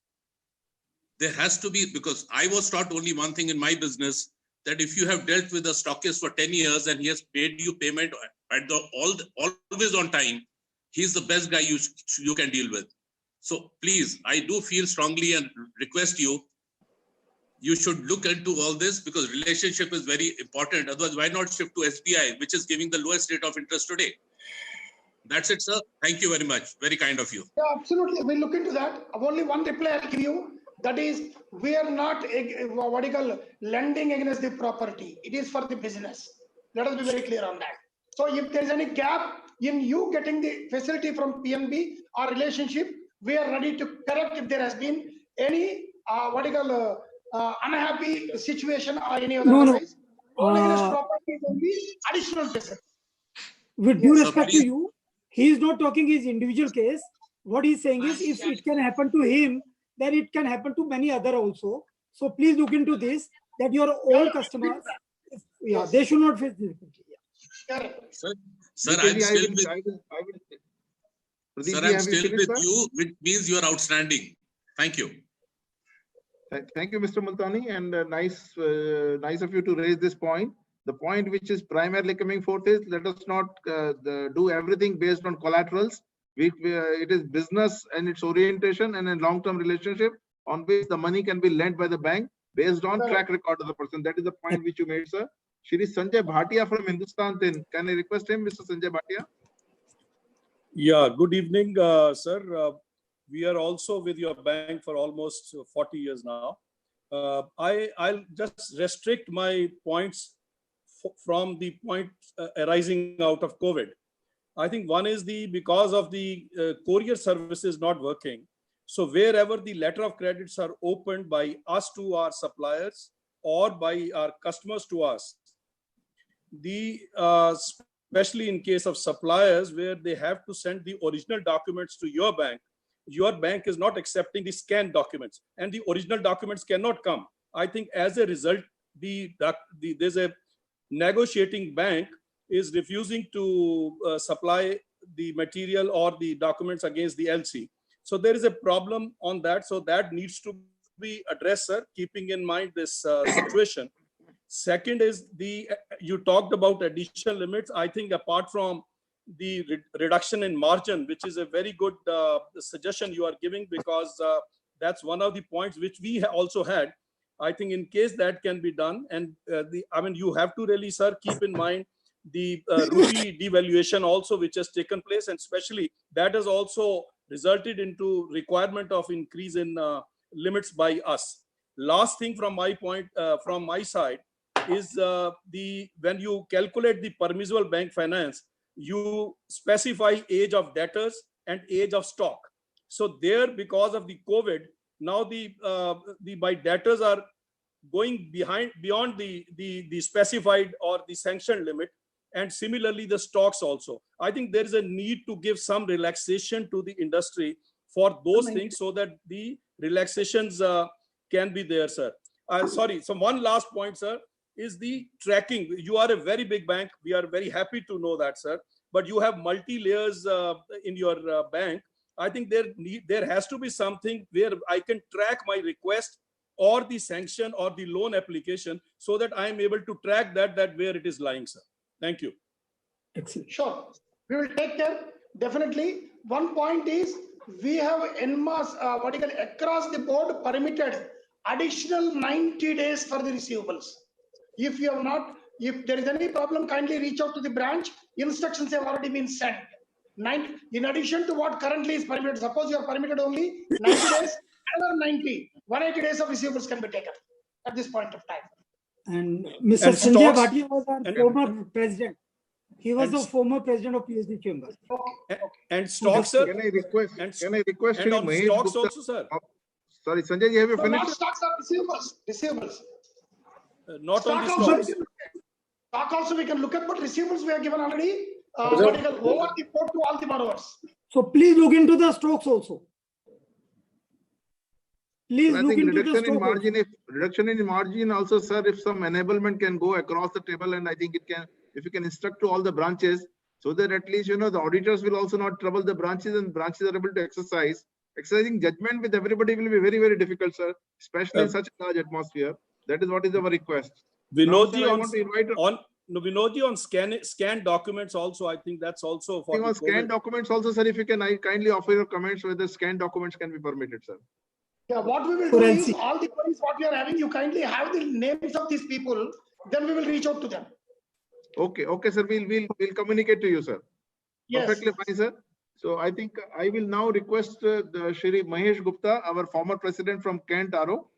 There has to be, because I was taught only one thing in my business, that if you have dealt with a stockist for 10 years and he has paid you payment at always on time, he's the best guy you can deal with. So please, I do feel strongly and request you should look into all this, because relationship is very important. Otherwise, why not shift to SBI, which is giving the lowest rate of interest today? That's it, sir. Thank you very much. Very kind of you. Yeah, absolutely. We'll look into that. Only one reply I'll give you. That is, we are not lending against the property. It is for the business. Let us be very clear on that. So if there is any gap in you getting the facility from PNB or relationship, we are ready to correct if there has been any unhappy situation or any other. No. Loan against property is only additional facet. With due Sir, respect to please. you, he is not talking his individual case. What he's saying is, if it can happen to him, then it can happen to many other also. So please look into this, that your old customers, they should not face difficulty. Correct. Sir, I'm still with, Pradeep sir, ji, I'm have still finished, with sir? you, which means you are outstanding. Thank you. Thank you, Mr. Multani, and nice of you to raise this point. The point which is primarily coming forth is, let us not do everything based on collaterals. It is business and its orientation and a long-term relationship on which the money can be lent by the bank based on track record of the person. That is the point which you made, sir. Shri Sanjay Bhatia from Hindustan Tin. Can I request him, Mr. Sanjay Bhatia? Yeah, good evening, sir. We are also with your bank for almost 40 years now. I'll just restrict my points from the point arising out of COVID. I think one is because of the courier services not working. So wherever the letter of credits are opened by us to our suppliers or by our customers to us, especially in case of suppliers where they have to send the original documents to your bank is not accepting the scanned documents, and the original documents cannot come. I think as a result, there's a negotiating bank is refusing to supply the material or the documents against the LC. So there is a problem on that. So that needs to be addressed, sir, keeping in mind this situation. Second is you talked about additional limits. I think apart from the reduction in margin, which is a very good suggestion you are giving, because that's one of the points which we also had. I think in case that can be done, and you have to really, sir, keep in mind the rupee devaluation also, which has taken place, and especially that has also resulted into requirement of increase in limits by us. Last thing from my point, from my side, is when you calculate the permissible bank finance, you specify age of debtors and age of stock. So there, because of the COVID, now my debtors are going beyond the specified or the sanctioned limit, and similarly the stocks also. I think there is a need to give some relaxation to the industry for those things, so that the relaxations can be there, sir. Sorry, so one last point, sir, is the tracking. You are a very big bank. We are very happy to know that, sir. But you have multi-layers in your bank. I think there has to be something where I can track my request or the sanction or the loan application, so that I am able to track that where it is lying, sir. Thank you. Excellent. Sure. We will take care. Definitely. One point is, we have across the board permitted additional 90 days for the receivables. If you have not, if there is any problem, kindly reach out to the branch. Instructions have already been sent. In addition to what currently is permitted, suppose you are permitted only 90 days, another 180 days of receivables can be taken at this point of time. And Mr. Sanjay Bhatia was our former president. He was the former president of PSG Chamber. And stocks, sir. Can I request? And on stocks also, sir. Sorry, Sanjay, you have So finished? not stocks are receivables. Not Stock on the also, stocks. stock also we can look at, but receivables we have given already over the port to all the borrowers. So please look into the stocks also. Please I look think into the reduction in stock margin, if reduction in margin also, sir, if some enablement can go across the table, and I think it can, if you can instruct to all the branches, so that at least, the auditors will also not trouble the branches, and branches are able to exercise. Exercising judgment with everybody will be very, very difficult, sir, especially in such a large atmosphere. That is what is our request. Vinodji, Now, sir, Vinodji, on scan documents also, I think that's also for on scanned documents also, sir, if you can kindly offer your comments whether scanned documents can be permitted, sir. Yeah, what we will do is, all the queries what we are having, you kindly have the names of these people, then we will reach out to them. Okay, sir, we'll communicate to you, sir. Yes. Perfectly fine, sir. So I think I will now request the Shri Mahesh Gupta, our former president from Kent RO.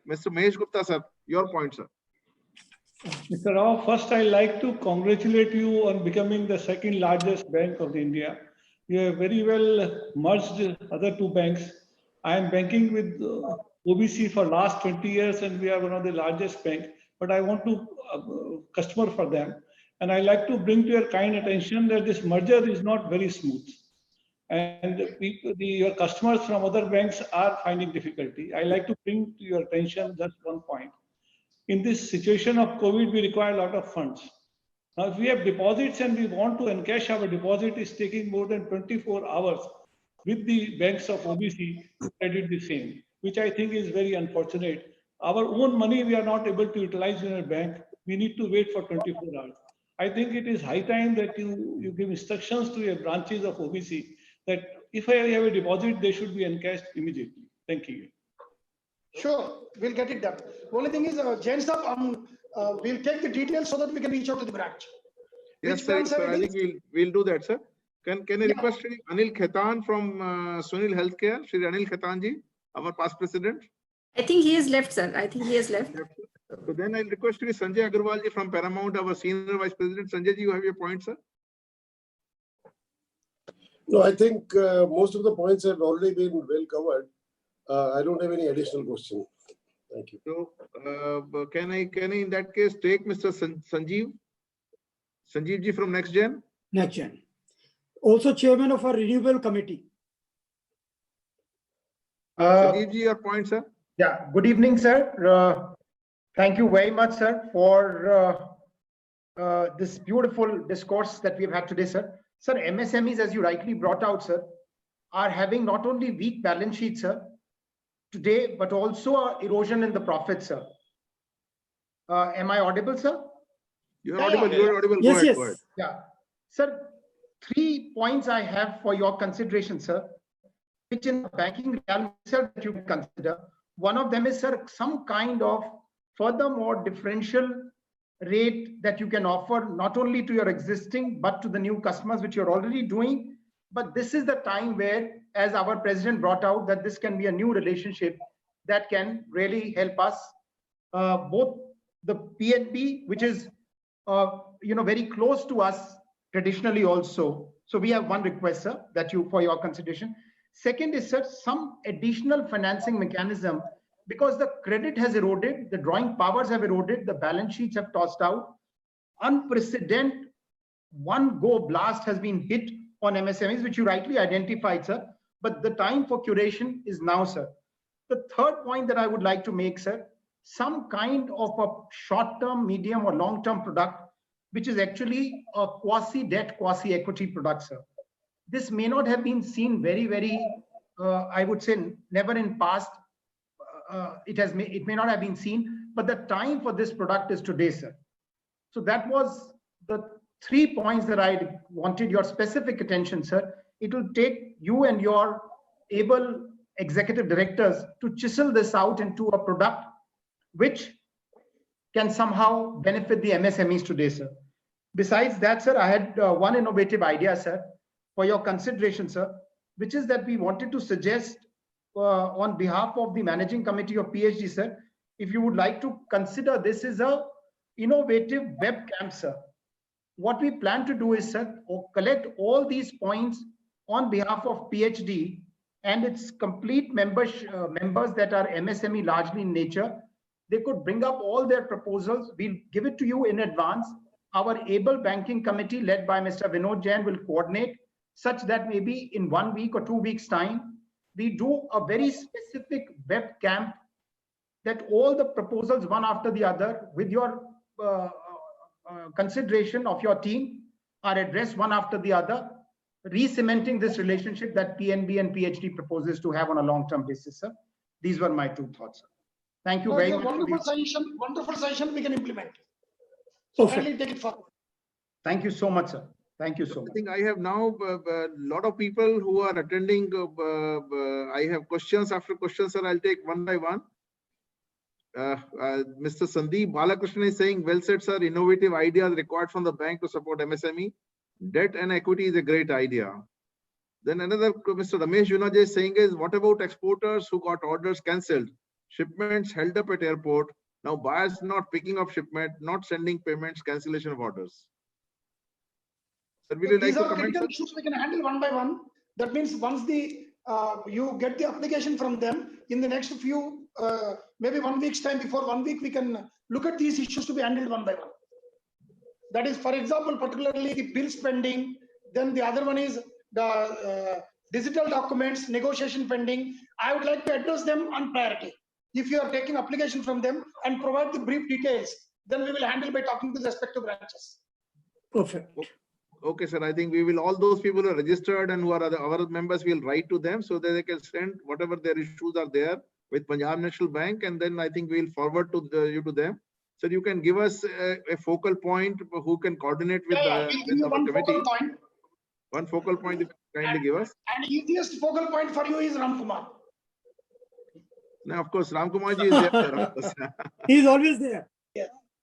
Mr. Mahesh Gupta, sir, your point, sir. Mr. Rao, first I'd like to congratulate you on becoming the second largest bank of India. You have very well merged other two banks. I am banking with OBC for last 20 years, and we are one of the largest bank. but I want to customer for them. And I like to bring to your kind attention that this merger is not very smooth. And your customers from other banks are finding difficulty. I like to bring to your attention just one point. In this situation of COVID, we require a lot of funds. Now, if we have deposits and we want to encash our deposit, is taking more than 24 hours with the banks of OBC to credit the same, which I think is very unfortunate. Our own money we are not able to utilize in a bank. We need to wait for 24 hours. I think it is high time that you give instructions to your branches of OBC that if I have a deposit, they should be encashed immediately. Thank you. Sure, we'll get it done. Only thing is, Jain sir, we'll take the details so that we can reach out to the branch. Yes, sir. I think we'll do that, sir. Can I request Shri Anil Khaitan from Sunil Healthcare? Shri Anil Khaitan ji, our past president. I think he has left, sir. I think he has left. So then I'll request Shri Sanjay Agarwal ji from Paramount, our senior vice president. Sanjay ji, you have your point, sir. No, I think most of the points have already been well covered. I don't have any additional question. Thank you. So can I in that case take Mr. Sanjeev ji from NextGen? NextGen. Also chairman of our renewable committee. Sanjeev ji, your point, sir. Yeah, good evening, sir. Thank you very much, sir, for this beautiful discourse that we've had today, sir. Sir, MSMEs, as you rightly brought out, sir, are having not only weak balance sheets, sir, today, but also erosion in the profits, sir. Am I audible, sir? You're audible. You're audible. Yes, yes. Go ahead. Yeah. Sir, 3 points I have for your consideration, sir, which in the banking realm itself that you can consider. One of them is, sir, some kind of furthermore differential rate that you can offer not only to your existing, but to the new customers, which you're already doing. But this is the time where, as our president brought out, that this can be a new relationship that can really help us, both the PNB, which is, very close to us traditionally also. So we have one request, sir, that for your consideration. Second is, sir, some additional financing mechanism, because the credit has eroded, the drawing powers have eroded, the balance sheets have tossed out. Unprecedented one-go blast has been hit on MSMEs, which you rightly identified, sir. But the time for curation is now, sir. The third point that I would like to make, sir, some kind of a short-term, medium, or long-term product, which is actually a quasi-debt, quasi-equity product, sir. This may not have been seen very, I would say, never in past. It may not have been seen, but the time for this product is today, sir. So that was the 3 points that I wanted your specific attention, sir. It will take you and your able executive directors to chisel this out into a product which can somehow benefit the MSMEs today, sir. Besides that, sir, I had one innovative idea, sir, for your consideration, sir, which is that we wanted to suggest on behalf of the managing committee of PhD, sir, if you would like to consider this is a innovative webcam, sir. What we plan to do is, sir, collect all these points on behalf of PhD and its complete members that are MSME largely in nature. They could bring up all their proposals. We'll give it to you in advance. Our able banking committee led by Mr. Vinod Jain will coordinate such that maybe in 1 week or 2 weeks time, we do a very specific webcam that all the proposals one after the other with your consideration of your team are addressed one after the other, re-cementing this relationship that PNB and PhD proposes to have on a long-term basis, sir. These were my 2 thoughts, sir. Thank you very much. Wonderful suggestion we can implement. So kindly take it forward. Thank you so much, sir. Thank you so much. I think I have now a lot of people who are attending. I have questions after questions, sir. I'll take one by one. Mr. Sandeep Balakrishnan is saying, well said, sir. Innovative ideas required from the bank to support MSME. Debt and equity is a great idea. Then another, Mr. Ramesh Junaj is saying is, what about exporters who got orders cancelled? Shipments held up at airport. Now buyers not picking up shipment, not sending payments, cancellation of orders. Sir, will you like to comment, sir? Issues we can handle one by one. That means once the you get the application from them. In the next few, maybe 1 week's time, before 1 week, we can look at these issues to be handled one by one. That is, for example, particularly the bill spending. Then the other one is the digital documents, negotiation pending. I would like to address them on priority. If you are taking application from them and provide the brief details, then we will handle by talking to the respective branches. Perfect. Okay, sir. I think we will, all those people who are registered and who are our members, will write to them so that they can send whatever their issues are there with Punjab National Bank, and then I think we'll forward to you to them. So you can give us a focal point who can coordinate with, with our committee. One focal point, if you kindly give us. And easiest focal point for you is Ram Kumar. Now, of course, Ram Kumar ji is there. Of course. He is always there.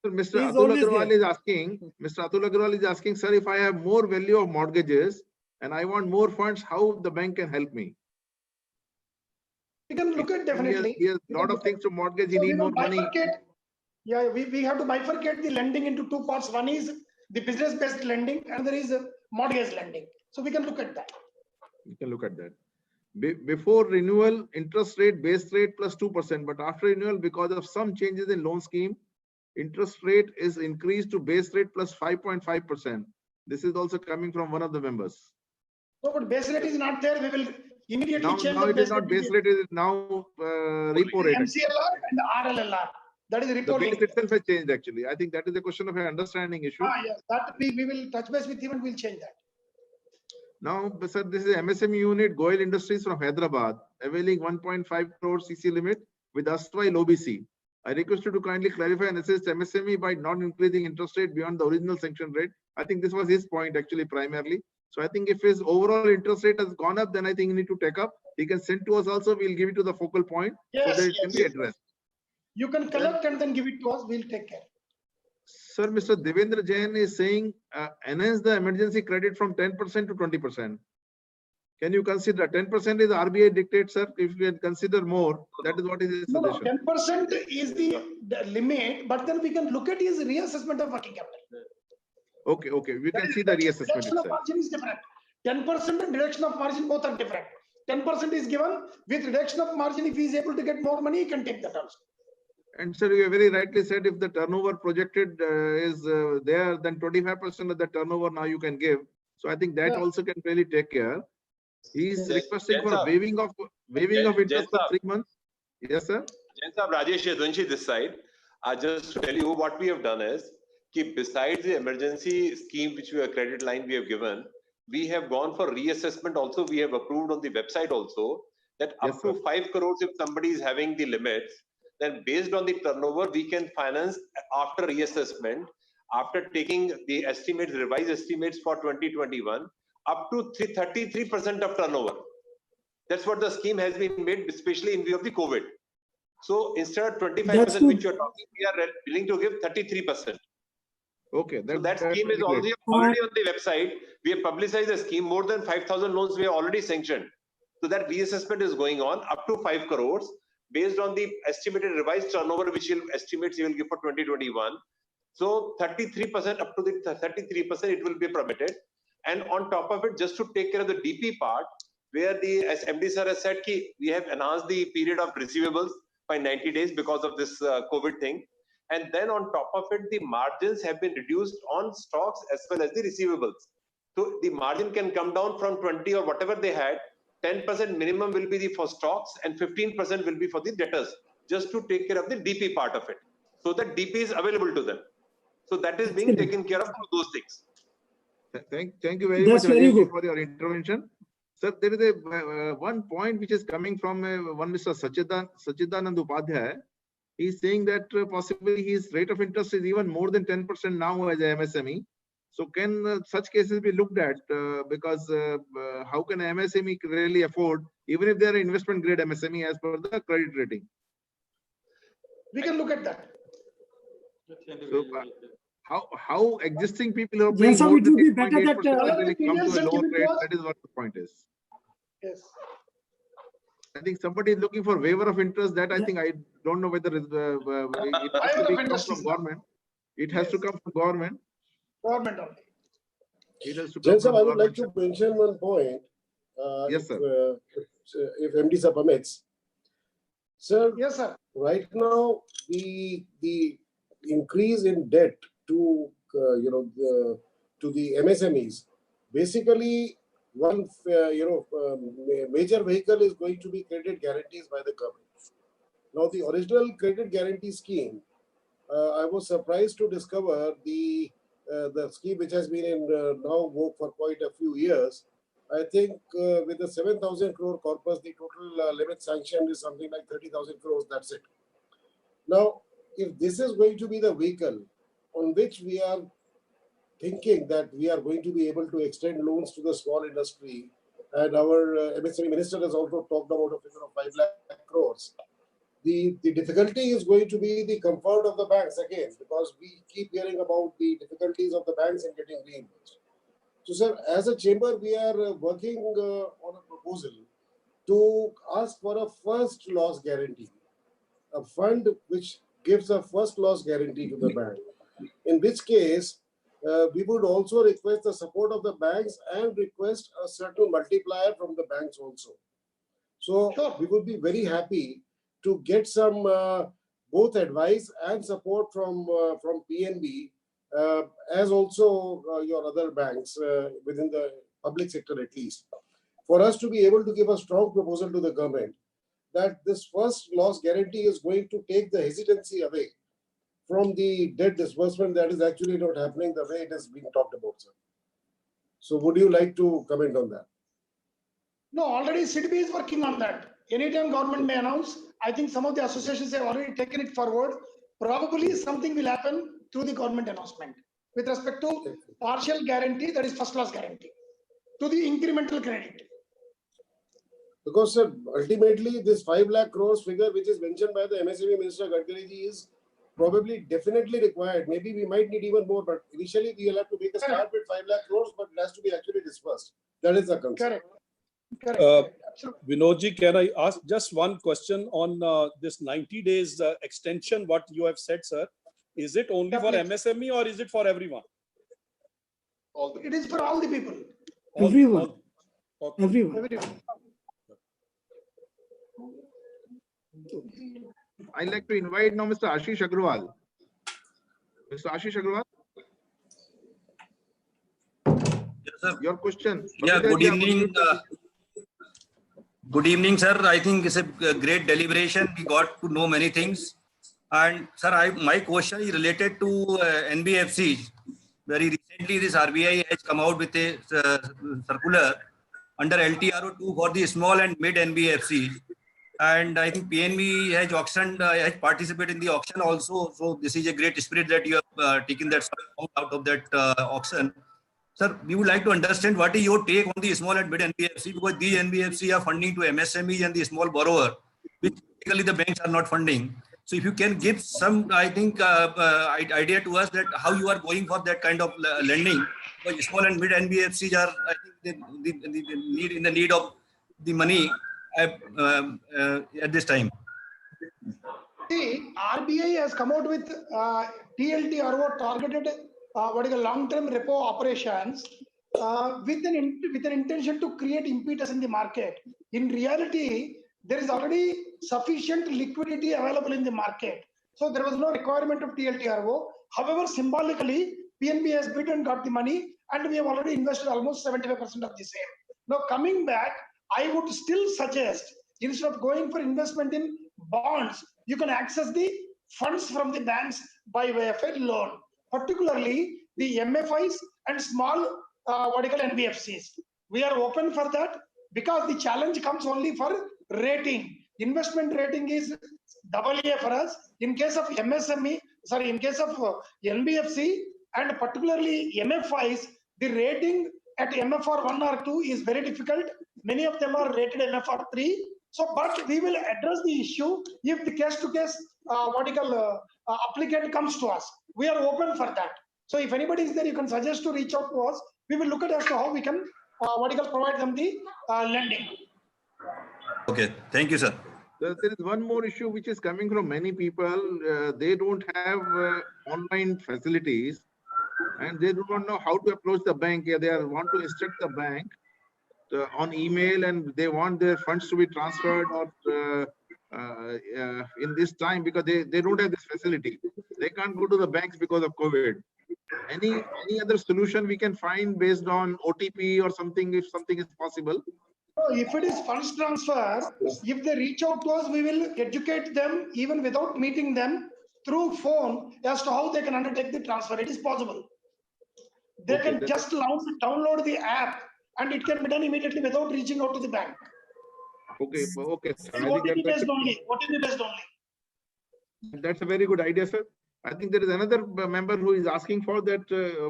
Mr. He's Atul always Agarwal there. is asking, Mr. Atul Agarwal is asking, sir, if I have more value of mortgages and I want more funds, how the bank can help me? We can look at definitely. He has a lot of things to mortgage. He So we need will more money. Yeah, we have to bifurcate the lending into two parts. One is the business-based lending, and there is mortgage lending. So we can look at that. You can look at that. Before renewal, interest rate, base rate plus 2%, but after renewal, because of some changes in loan scheme, interest rate is increased to base rate plus 5.5%. This is also coming from one of the members. So, but base rate is not there. We will immediately Now, change now the it is not base rate, it is now repo rate. MCLR and RLLR. That is The repo base link. itself has changed actually. I think that is a question of an understanding issue. Yes, that we will touch base with him and we'll change that. Now, sir, this is MSME unit, Goyal Industries from Hyderabad, availing 1.5 crore CC limit with erstwhile OBC. I request you to kindly clarify and assist MSME by not increasing interest rate beyond the original sanction rate. I think this was his point actually primarily. So I think if his overall interest rate has gone up, then I think you need to take up. He can send to us also. We'll give it to the focal point so that it can be addressed. You can collect and then give it to us. We'll take care. Sir, Mr. Devendra Jain is saying enhance the emergency credit from 10% to 20%. Can you consider 10% is RBI dictate, sir? If you can consider more, that is what is his suggestion. 10% is the limit, but then we can look at his reassessment of working capital. Okay, okay. We can see the reassessment Reduction of itself. margin is different. 10% and reduction of margin both are different. 10% is given with reduction of margin. If he is able to get more money, he can take that also. And sir, you have very rightly said if the turnover projected is there, then 25% of the turnover now you can give. So I think that also can really take care. He is requesting for waiving of interest for 3 months. Yes, sir. Rajesh Yadunshi this side. Just to tell you what we have done is, besides the emergency scheme which we have credit line we have given, we have gone for reassessment also. We have approved on the website also that up to 5 crores if somebody is having the limits, then based on the turnover, we can finance after reassessment, after taking the estimates, revised estimates for 2021, up to 33% of turnover. That's what the scheme has been made, especially in view of the COVID. So instead of 25%, which you're talking, we are willing to give 33%. Okay. So that scheme is already on the website. We have publicized the scheme. More than 5,000 loans we have already sanctioned. So that reassessment is going on up to 5 crores. Based on the estimated revised turnover, which estimates you will give for 2021. So 33% up to the 33%, it will be permitted. And on top of it, just to take care of the DP part, where the, as MD sir has said, we have enhanced the period of receivables by 90 days because of this COVID thing. And then on top of it, the margins have been reduced on stocks as well as the receivables. So the margin can come down from 20 or whatever they had. 10% minimum will be for stocks and 15% will be for the debtors, just to take care of the DP part of it. So that DP is available to them. So that is being taken care of through those things. Thank you very much for your intervention. Sir, there is a one point which is coming from one Mr. Sachidanand Upadhyay. He is saying that possibly his rate of interest is even more than 10% now as a MSME. So can such cases be looked at because how can an MSME really afford, even if they are investment grade MSME as per the credit rating? We can look at that. So how existing people are Yes, paying more it will be than better that 8% really come to a lower rate? That is what the point is. Yes. I think somebody is looking for waiver of interest. That I think I don't know whether it has to come from government. It has to come from government. Government only. It has to come Gents, from I would like government. to mention one point. Yes, sir. If MD sir permits. Sir, Yes, sir. right now the increase in debt to to the MSMEs, basically one major vehicle is going to be credit guarantees by the government. Now the original credit guarantee scheme, I was surprised to discover the scheme which has been in now work for quite a few years. I think with the 7,000 crore corpus, the total limit sanction is something like 30,000 crores. That's it. Now, if this is going to be the vehicle on which we are thinking that we are going to be able to extend loans to the small industry, and our MSME minister has also talked about a figure of 5 lakh crores. The difficulty is going to be the comfort of the banks again, because we keep hearing about the difficulties of the banks in getting reimbursed. So, sir, as a chamber, we are working on a proposal to ask for a first loss guarantee, a fund which gives a first loss guarantee to the bank. In which case, we would also request the support of the banks and request a certain multiplier from the banks also. So, we would be very happy to get some both advice and support from PNB, as also your other banks within the public sector at least, for us to be able to give a strong proposal to the government that this first loss guarantee is going to take the hesitancy away from the debt disbursement that is actually not happening the way it is being talked about, sir. So would you like to comment on that? No, already SIDBI is working on that. Anytime government may announce, I think some of the associations have already taken it forward. Probably something will happen through the government announcement with respect to partial guarantee, that is first class guarantee, to the incremental credit. Because, sir, ultimately this 5 lakh crores figure which is mentioned by the MSME Minister Gadkari ji is probably definitely required. Maybe we might need even more, but initially we will have to make a start with 5 lakh crores, but it has to be actually disbursed. That is the concern. Correct. Vinodji, can I ask just one question on this 90 days extension, what you have said, sir? Is it only for MSME or is it for everyone? It is for all the people. Everyone. Okay. Everyone. I'd like to invite now Mr. Ashish Agrawal. Mr. Ashish Agrawal. Yes, sir. Your question. Yeah, good evening. Good evening, sir. I think it's a great deliberation. We got to know many things. And sir, my question is related to NBFCs. Very recently, this RBI has come out with a circular under LTRO 2 for the small and mid NBFCs. And I think PNB has auctioned, has participated in the auction also. So this is a great spirit that you have taken that out of that auction. Sir, we would like to understand what is your take on the small and mid NBFC, because these NBFC are funding to MSME and the small borrower, which typically the banks are not funding. So if you can give some, I think, idea to us that how you are going for that kind of lending, because small and mid NBFCs are, I think, in the need of the money at this time. See, RBI has come out with TLTRO, targeted long-term repo operations, with an intention to create impetus in the market. In reality, there is already sufficient liquidity available in the market, so there was no requirement of TLTRO. However, symbolically, PNB has bid and got the money, and we have already invested almost 75% of the same. Now, coming back, I would still suggest, instead of going for investment in bonds, you can access the funds from the banks by way of a loan, particularly the MFIs and small NBFCs. We are open for that, because the challenge comes only for rating. Investment rating is AA for us. In case of MSME, in case of NBFC and particularly MFIs, the rating at MFR 1 or 2 is very difficult. Many of them are rated MFR 3. So, but we will address the issue if the case-to-case applicant comes to us. We are open for that. So, if anybody is there, you can suggest to reach out to us. We will look at as to how we can provide them the lending. Okay, thank you, sir. There is one more issue which is coming from many people. They don't have online facilities, and they do not know how to approach the bank. They want to instruct the bank. on email and they want their funds to be transferred or in this time because they don't have this facility. They can't go to the banks because of COVID. Any other solution we can find based on OTP or something if something is possible? If it is funds transfer, if they reach out to us, we will educate them even without meeting them through phone as to how they can undertake the transfer. It is possible. They can just download the app and it can be done immediately without reaching out to the bank. Okay. OTP based only. OTP based only. That's a very good idea, sir. I think there is another member who is asking for that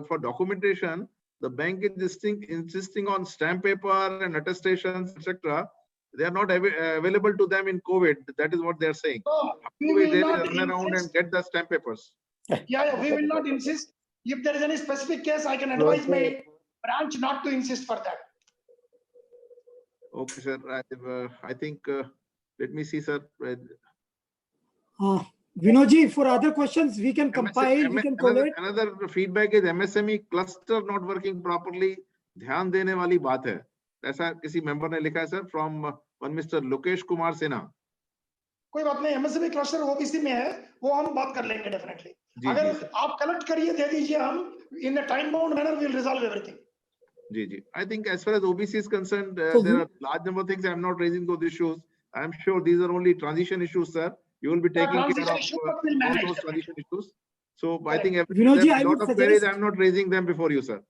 for documentation. The bank is insisting on stamp paper and attestations, etc. They are not available to them in COVID. That is what they are saying. We will not run around and get the stamp papers. Yeah, we will not insist. If there is any specific case, I can advise my branch not to insist for that. Okay, sir. I think, let me see, sir. Vinodji, for other questions, we can compile, we can collate. Another feedback is MSME cluster not working properly. ध्यान देने वाली बात है. ऐसा किसी member ने लिखा है, sir, from one Mr. Lokesh Kumar Sinha. कोई बात नहीं, MSME cluster OBC में है, वो हम बात कर लेंगे definitely. अगर आप collect करिए, दे दीजिए हम, in a time bound manner, we will resolve everything. Ji. I think as far as OBC is concerned, there are large number of things. I am not raising those issues. I am sure these are only transition issues, sir. You will be taking care of all those transition issues. So I think Vinodji, a lot of queries, I am not raising them before you, sir.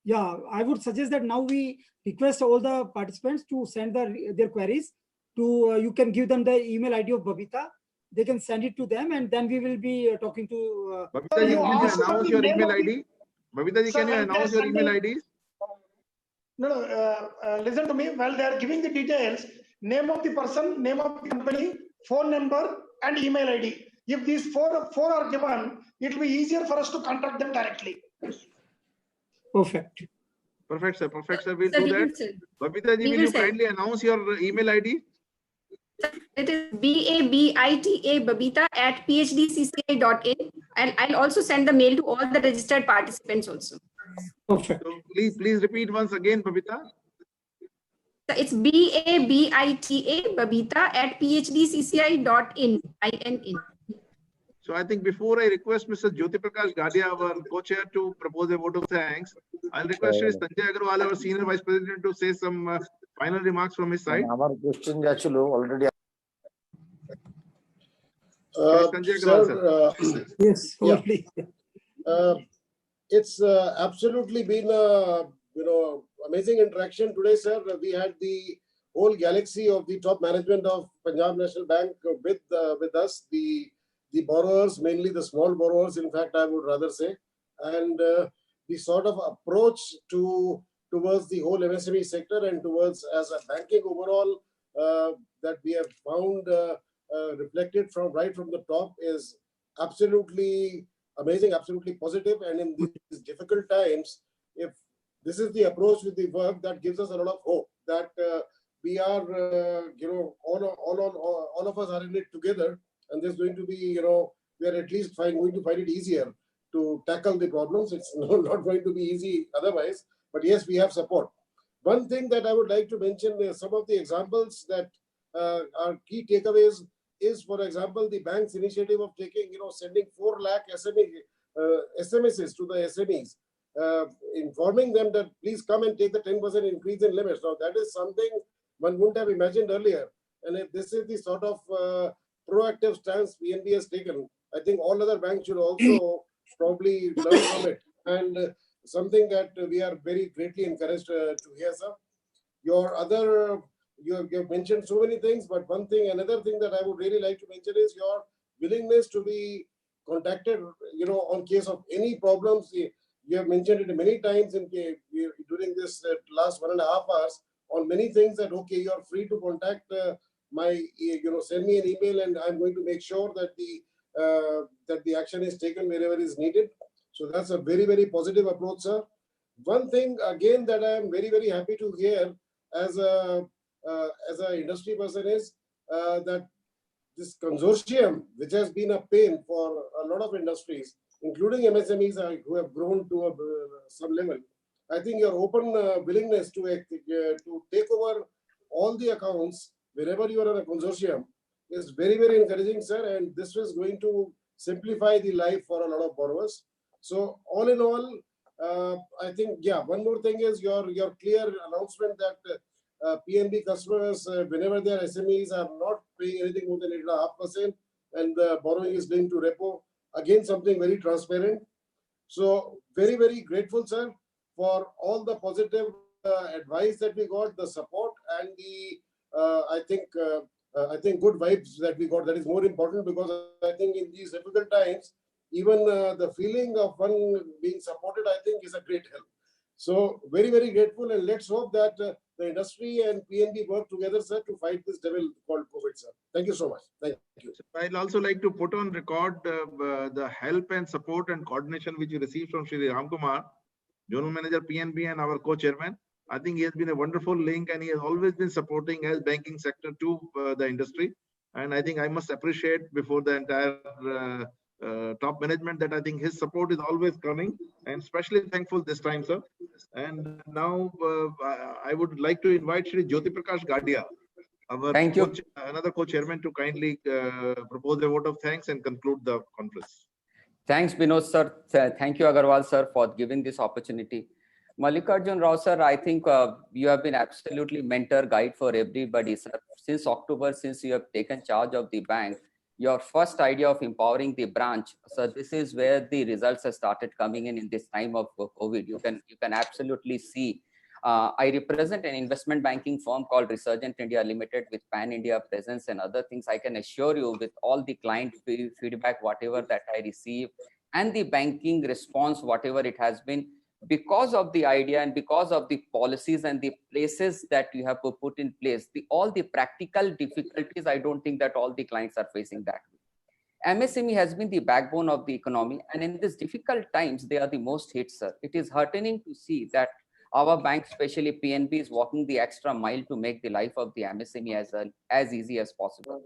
Yeah, I would suggest that now we request all the participants to send their queries to, you can give them the email ID of Babita. They can send it to them and then we will be talking to... Babita, can you announce your email ID? Babita, can you announce your email IDs? No, listen to me. While they are giving the details, name of the person, name of the company, phone number and email ID. If these four are given, it will be easier for us to contact them directly. Perfect. Perfect, sir. Perfect, sir. We'll do that. Babita ji, will you kindly announce your email ID? It is BABITA Babita at phdcci.in. And I'll also send the mail to all the registered participants also. Perfect. So please repeat once again, Babita. It's BABITA Babita at phdcci.in. So I think before I request Mr. Jyoti Prakash Gadia, our co-chair, to propose a vote of thanks, I'll request Sanjay Agarwal, our senior vice president, to say some final remarks from his side. Our question actually already. Sanjay Agarwal, sir. Yes, already. It's absolutely been a amazing interaction today, sir. We had the whole galaxy of the top management of Punjab National Bank with us, the borrowers, mainly the small borrowers, in fact, I would rather say, and the sort of approach towards the whole MSME sector and towards as a banking overall that we have found reflected right from the top is absolutely amazing, absolutely positive. And in these difficult times, if this is the approach with the work, that gives us a lot of hope that we are, all of us are in it together. And there's going to be, we are at least going to find it easier to tackle the problems. It's not going to be easy otherwise. But yes, we have support. One thing that I would like to mention is some of the examples that are key takeaways is, for example, the bank's initiative of taking, sending 4 lakh SMSs to the SMEs, informing them that please come and take the 10% increase in limits. Now, that is something one wouldn't have imagined earlier. And if this is the sort of proactive stance PNB has taken, I think all other banks should also probably learn from it. And something that we are very greatly encouraged to hear, sir. You have mentioned so many things, but another thing that I would really like to mention is your willingness to be contacted, on case of any problems. You have mentioned it many times during this last 1.5 hours on many things that, okay, you are free to contact send me an email and I'm going to make sure that the action is taken wherever is needed. So that's a very, very positive approach, sir. One thing again that I am very, very happy to hear as a industry person is that this consortium, which has been a pain for a lot of industries, including MSMEs who have grown to some level. I think your open willingness to take over all the accounts wherever you are in a consortium is very, very encouraging, sir. And this is going to simplify the life for a lot of borrowers. So all in all, I think, yeah, one more thing is your clear announcement that PNB customers, whenever their SMEs are not paying anything more than 8.5% and the borrowing is linked to repo, again, something very transparent. So very, very grateful, sir, for all the positive advice that we got, the support, and the I think good vibes that we got. That is more important, because I think in these difficult times, even the feeling of one being supported, I think, is a great help. So very, very grateful, and let's hope that the industry and PNB work together, sir, to fight this devil called COVID, sir. Thank you so much. Thank you. I'd also like to put on record the help and support and coordination which we received from Shri Ram Kumar, General Manager PNB and our co-chairman. I think he has been a wonderful link, and he has always been supporting as banking sector to the industry. And I think I must appreciate before the entire top management that I think his support is always coming, and especially thankful this time, sir. And now I would like to invite Shri Jyoti Prakash Gadia, our another co-chairman, to kindly propose a vote of thanks and conclude the conference. Thanks, Binod sir. Thank you, Agarwal sir, for giving this opportunity. Mallikarjun Rao sir, I think you have been absolutely mentor, guide for everybody, sir. Since October, since you have taken charge of the bank, your first idea of empowering the branch, so this is where the results have started coming in this time of COVID. You can absolutely see. I represent an investment banking firm called Resurgent India Limited with pan-India presence and other things. I can assure you, with all the client feedback, whatever that I receive, and the banking response, whatever it has been, because of the idea and because of the policies and the places that you have put in place, all the practical difficulties, I don't think that all the clients are facing that. MSME has been the backbone of the economy, and in these difficult times, they are the most hit, sir. It is heartening to see that our bank, especially PNB, is walking the extra mile to make the life of the MSME as easy as possible.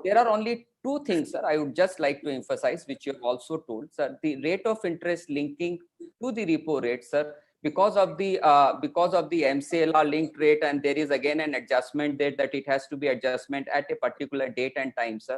There are only two things, sir, I would just like to emphasize, which you have also told, sir. The rate of interest linking to the repo rate, sir, because of the MCLR linked rate, and there is again an adjustment date that it has to be adjustment at a particular date and time, sir.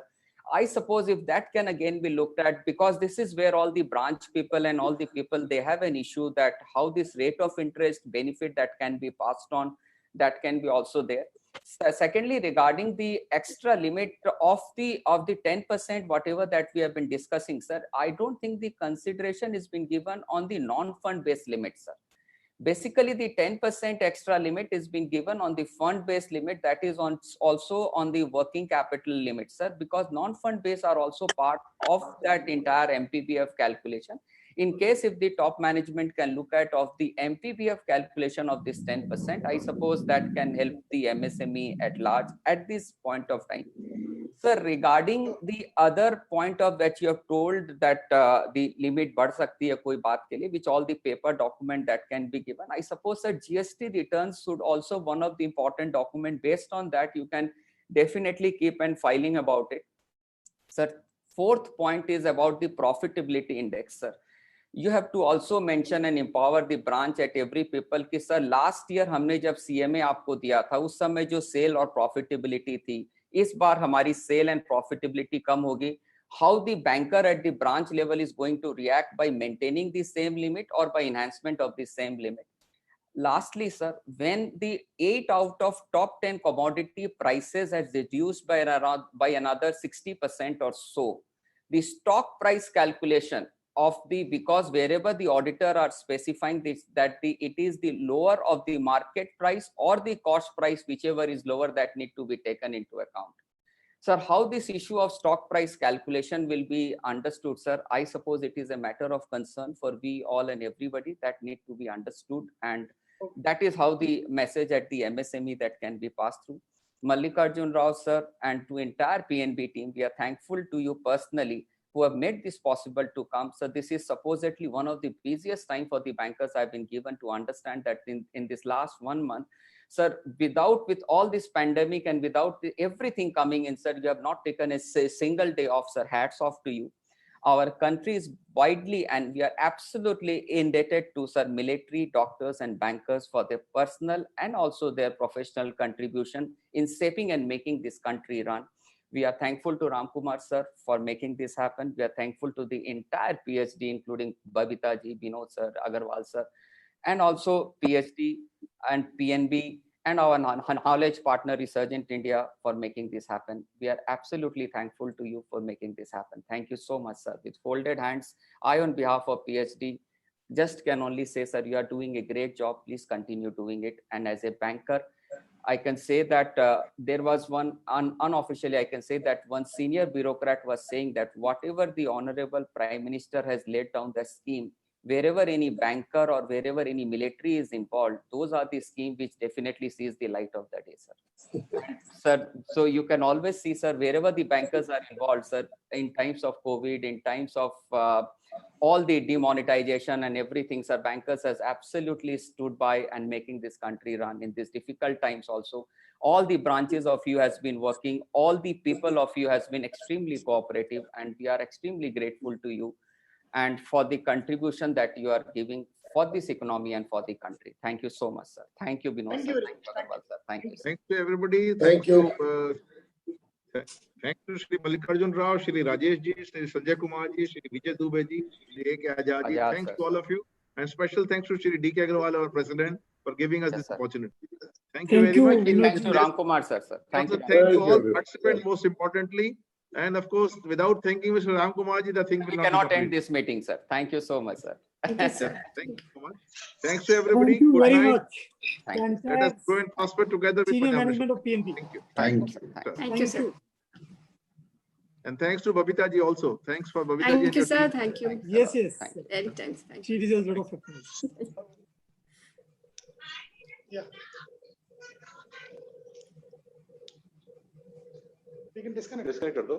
I suppose if that can again be looked at, because this is where all the branch people and all the people, they have an issue that how this rate of interest benefit that can be passed on, that can be also there. Secondly, regarding the extra limit of the 10%, whatever that we have been discussing, sir, I don't think the consideration is being given on the non-fund based limit, sir. Basically, the 10% extra limit is being given on the fund-based limit, that is also on the working capital limit, sir, because non-fund based are also part of that entire MPBF calculation. In case if the top management can look at of the MPBF calculation of this 10%, I suppose that can help the MSME at large at this point of time. Sir, regarding the other point of that you have told that the limit बढ़ सकती है कोई बात के लिए, which all the paper document that can be given. I suppose that GST returns should also one of the important document. Based on that, you can definitely keep on filing about it. Sir, fourth point is about the profitability index, sir. You have to also mention and empower the branch at every people कि sir last year हमने जब CMA आपको दिया था उस समय जो sale और profitability थी, इस बार हमारी sale and profitability कम होगी. How the banker at the branch level is going to react by maintaining the same limit or by enhancement of the same limit. Lastly, sir, when the 8 out of top 10 commodity prices has reduced by another 60% or so, the stock price calculation of because wherever the auditor are specifying this, that it is the lower of the market price or the cost price, whichever is lower, that need to be taken into account. Sir, how this issue of stock price calculation will be understood, sir, I suppose it is a matter of concern for we all and everybody that need to be understood, and that is how the message at the MSME that can be passed through. Mallikarjun Rao, sir, and to entire PNB team, we are thankful to you personally who have made this possible to come. So this is supposedly one of the busiest time for the bankers I've been given to understand that in this last 1 month, sir, with all this pandemic and without everything coming in, sir, you have not taken a single day off, sir. Hats off to you. Our country is widely, and we are absolutely indebted to sir military, doctors and bankers for their personal and also their professional contribution in shaping and making this country run. We are thankful to Ramkumar sir for making this happen. We are thankful to the entire PhD, including Babita ji, Binod sir, Agarwal sir, and also PhD and PNB and our knowledge partner Resurgent India for making this happen. We are absolutely thankful to you for making this happen. Thank you so much, sir. With folded hands, I on behalf of PhD just can only say, sir, you are doing a great job. Please continue doing it. And as a banker, I can say that there was one, unofficially, I can say that one senior bureaucrat was saying that whatever the Honorable Prime Minister has laid down the scheme, wherever any banker or wherever any military is involved, those are the schemes which definitely sees the light of the day, sir. Sir, so you can always see, sir, wherever the bankers are involved, sir, in times of COVID, in times of all the demonetization and everything, sir, bankers has absolutely stood by and making this country run in these difficult times also. All the branches of you has been working, all the people of you has been extremely cooperative, and we are extremely grateful to you and for the contribution that you are giving for this economy and for the country. Thank you so much, sir. Thank you, Binod sir. Thank you, Agarwal sir. Thank you. Thanks to everybody. Thank you. Thank you, Shri Mallikarjun Rao, Shri Rajesh ji, Shri Sanjay Kumar ji, Shri Vijay Dubey ji, Shri A.K. Azad ji. Azad, Thanks sir. to all of you. And special thanks to Shri D.K. Agarwal, our president, for giving us Yes, this sir. opportunity. Thank you very much. Thanks to Ramkumar sir. Thank you. Thank you all Thank you. participants most importantly. And of course, without thanking Mr. Ramkumar ji, the thing will We not cannot be end complete. this meeting, sir. Thank you so much, sir. Thank you, sir. Thank you so much. Thanks to everybody. Thank you Good very night. much. Thank you. Let us go and prosper together with Senior Punjab management National. of PNB. Thank you. Thank you. Thank you, sir. And thanks to Babita ji also. Thanks for Babita ji. and Thank you, your sir. team. Thank you. Yes, yes. Thank you. Anytime. Thank you. She deserves a lot of applause. Yeah. We can disconnect. Disconnect कर दो.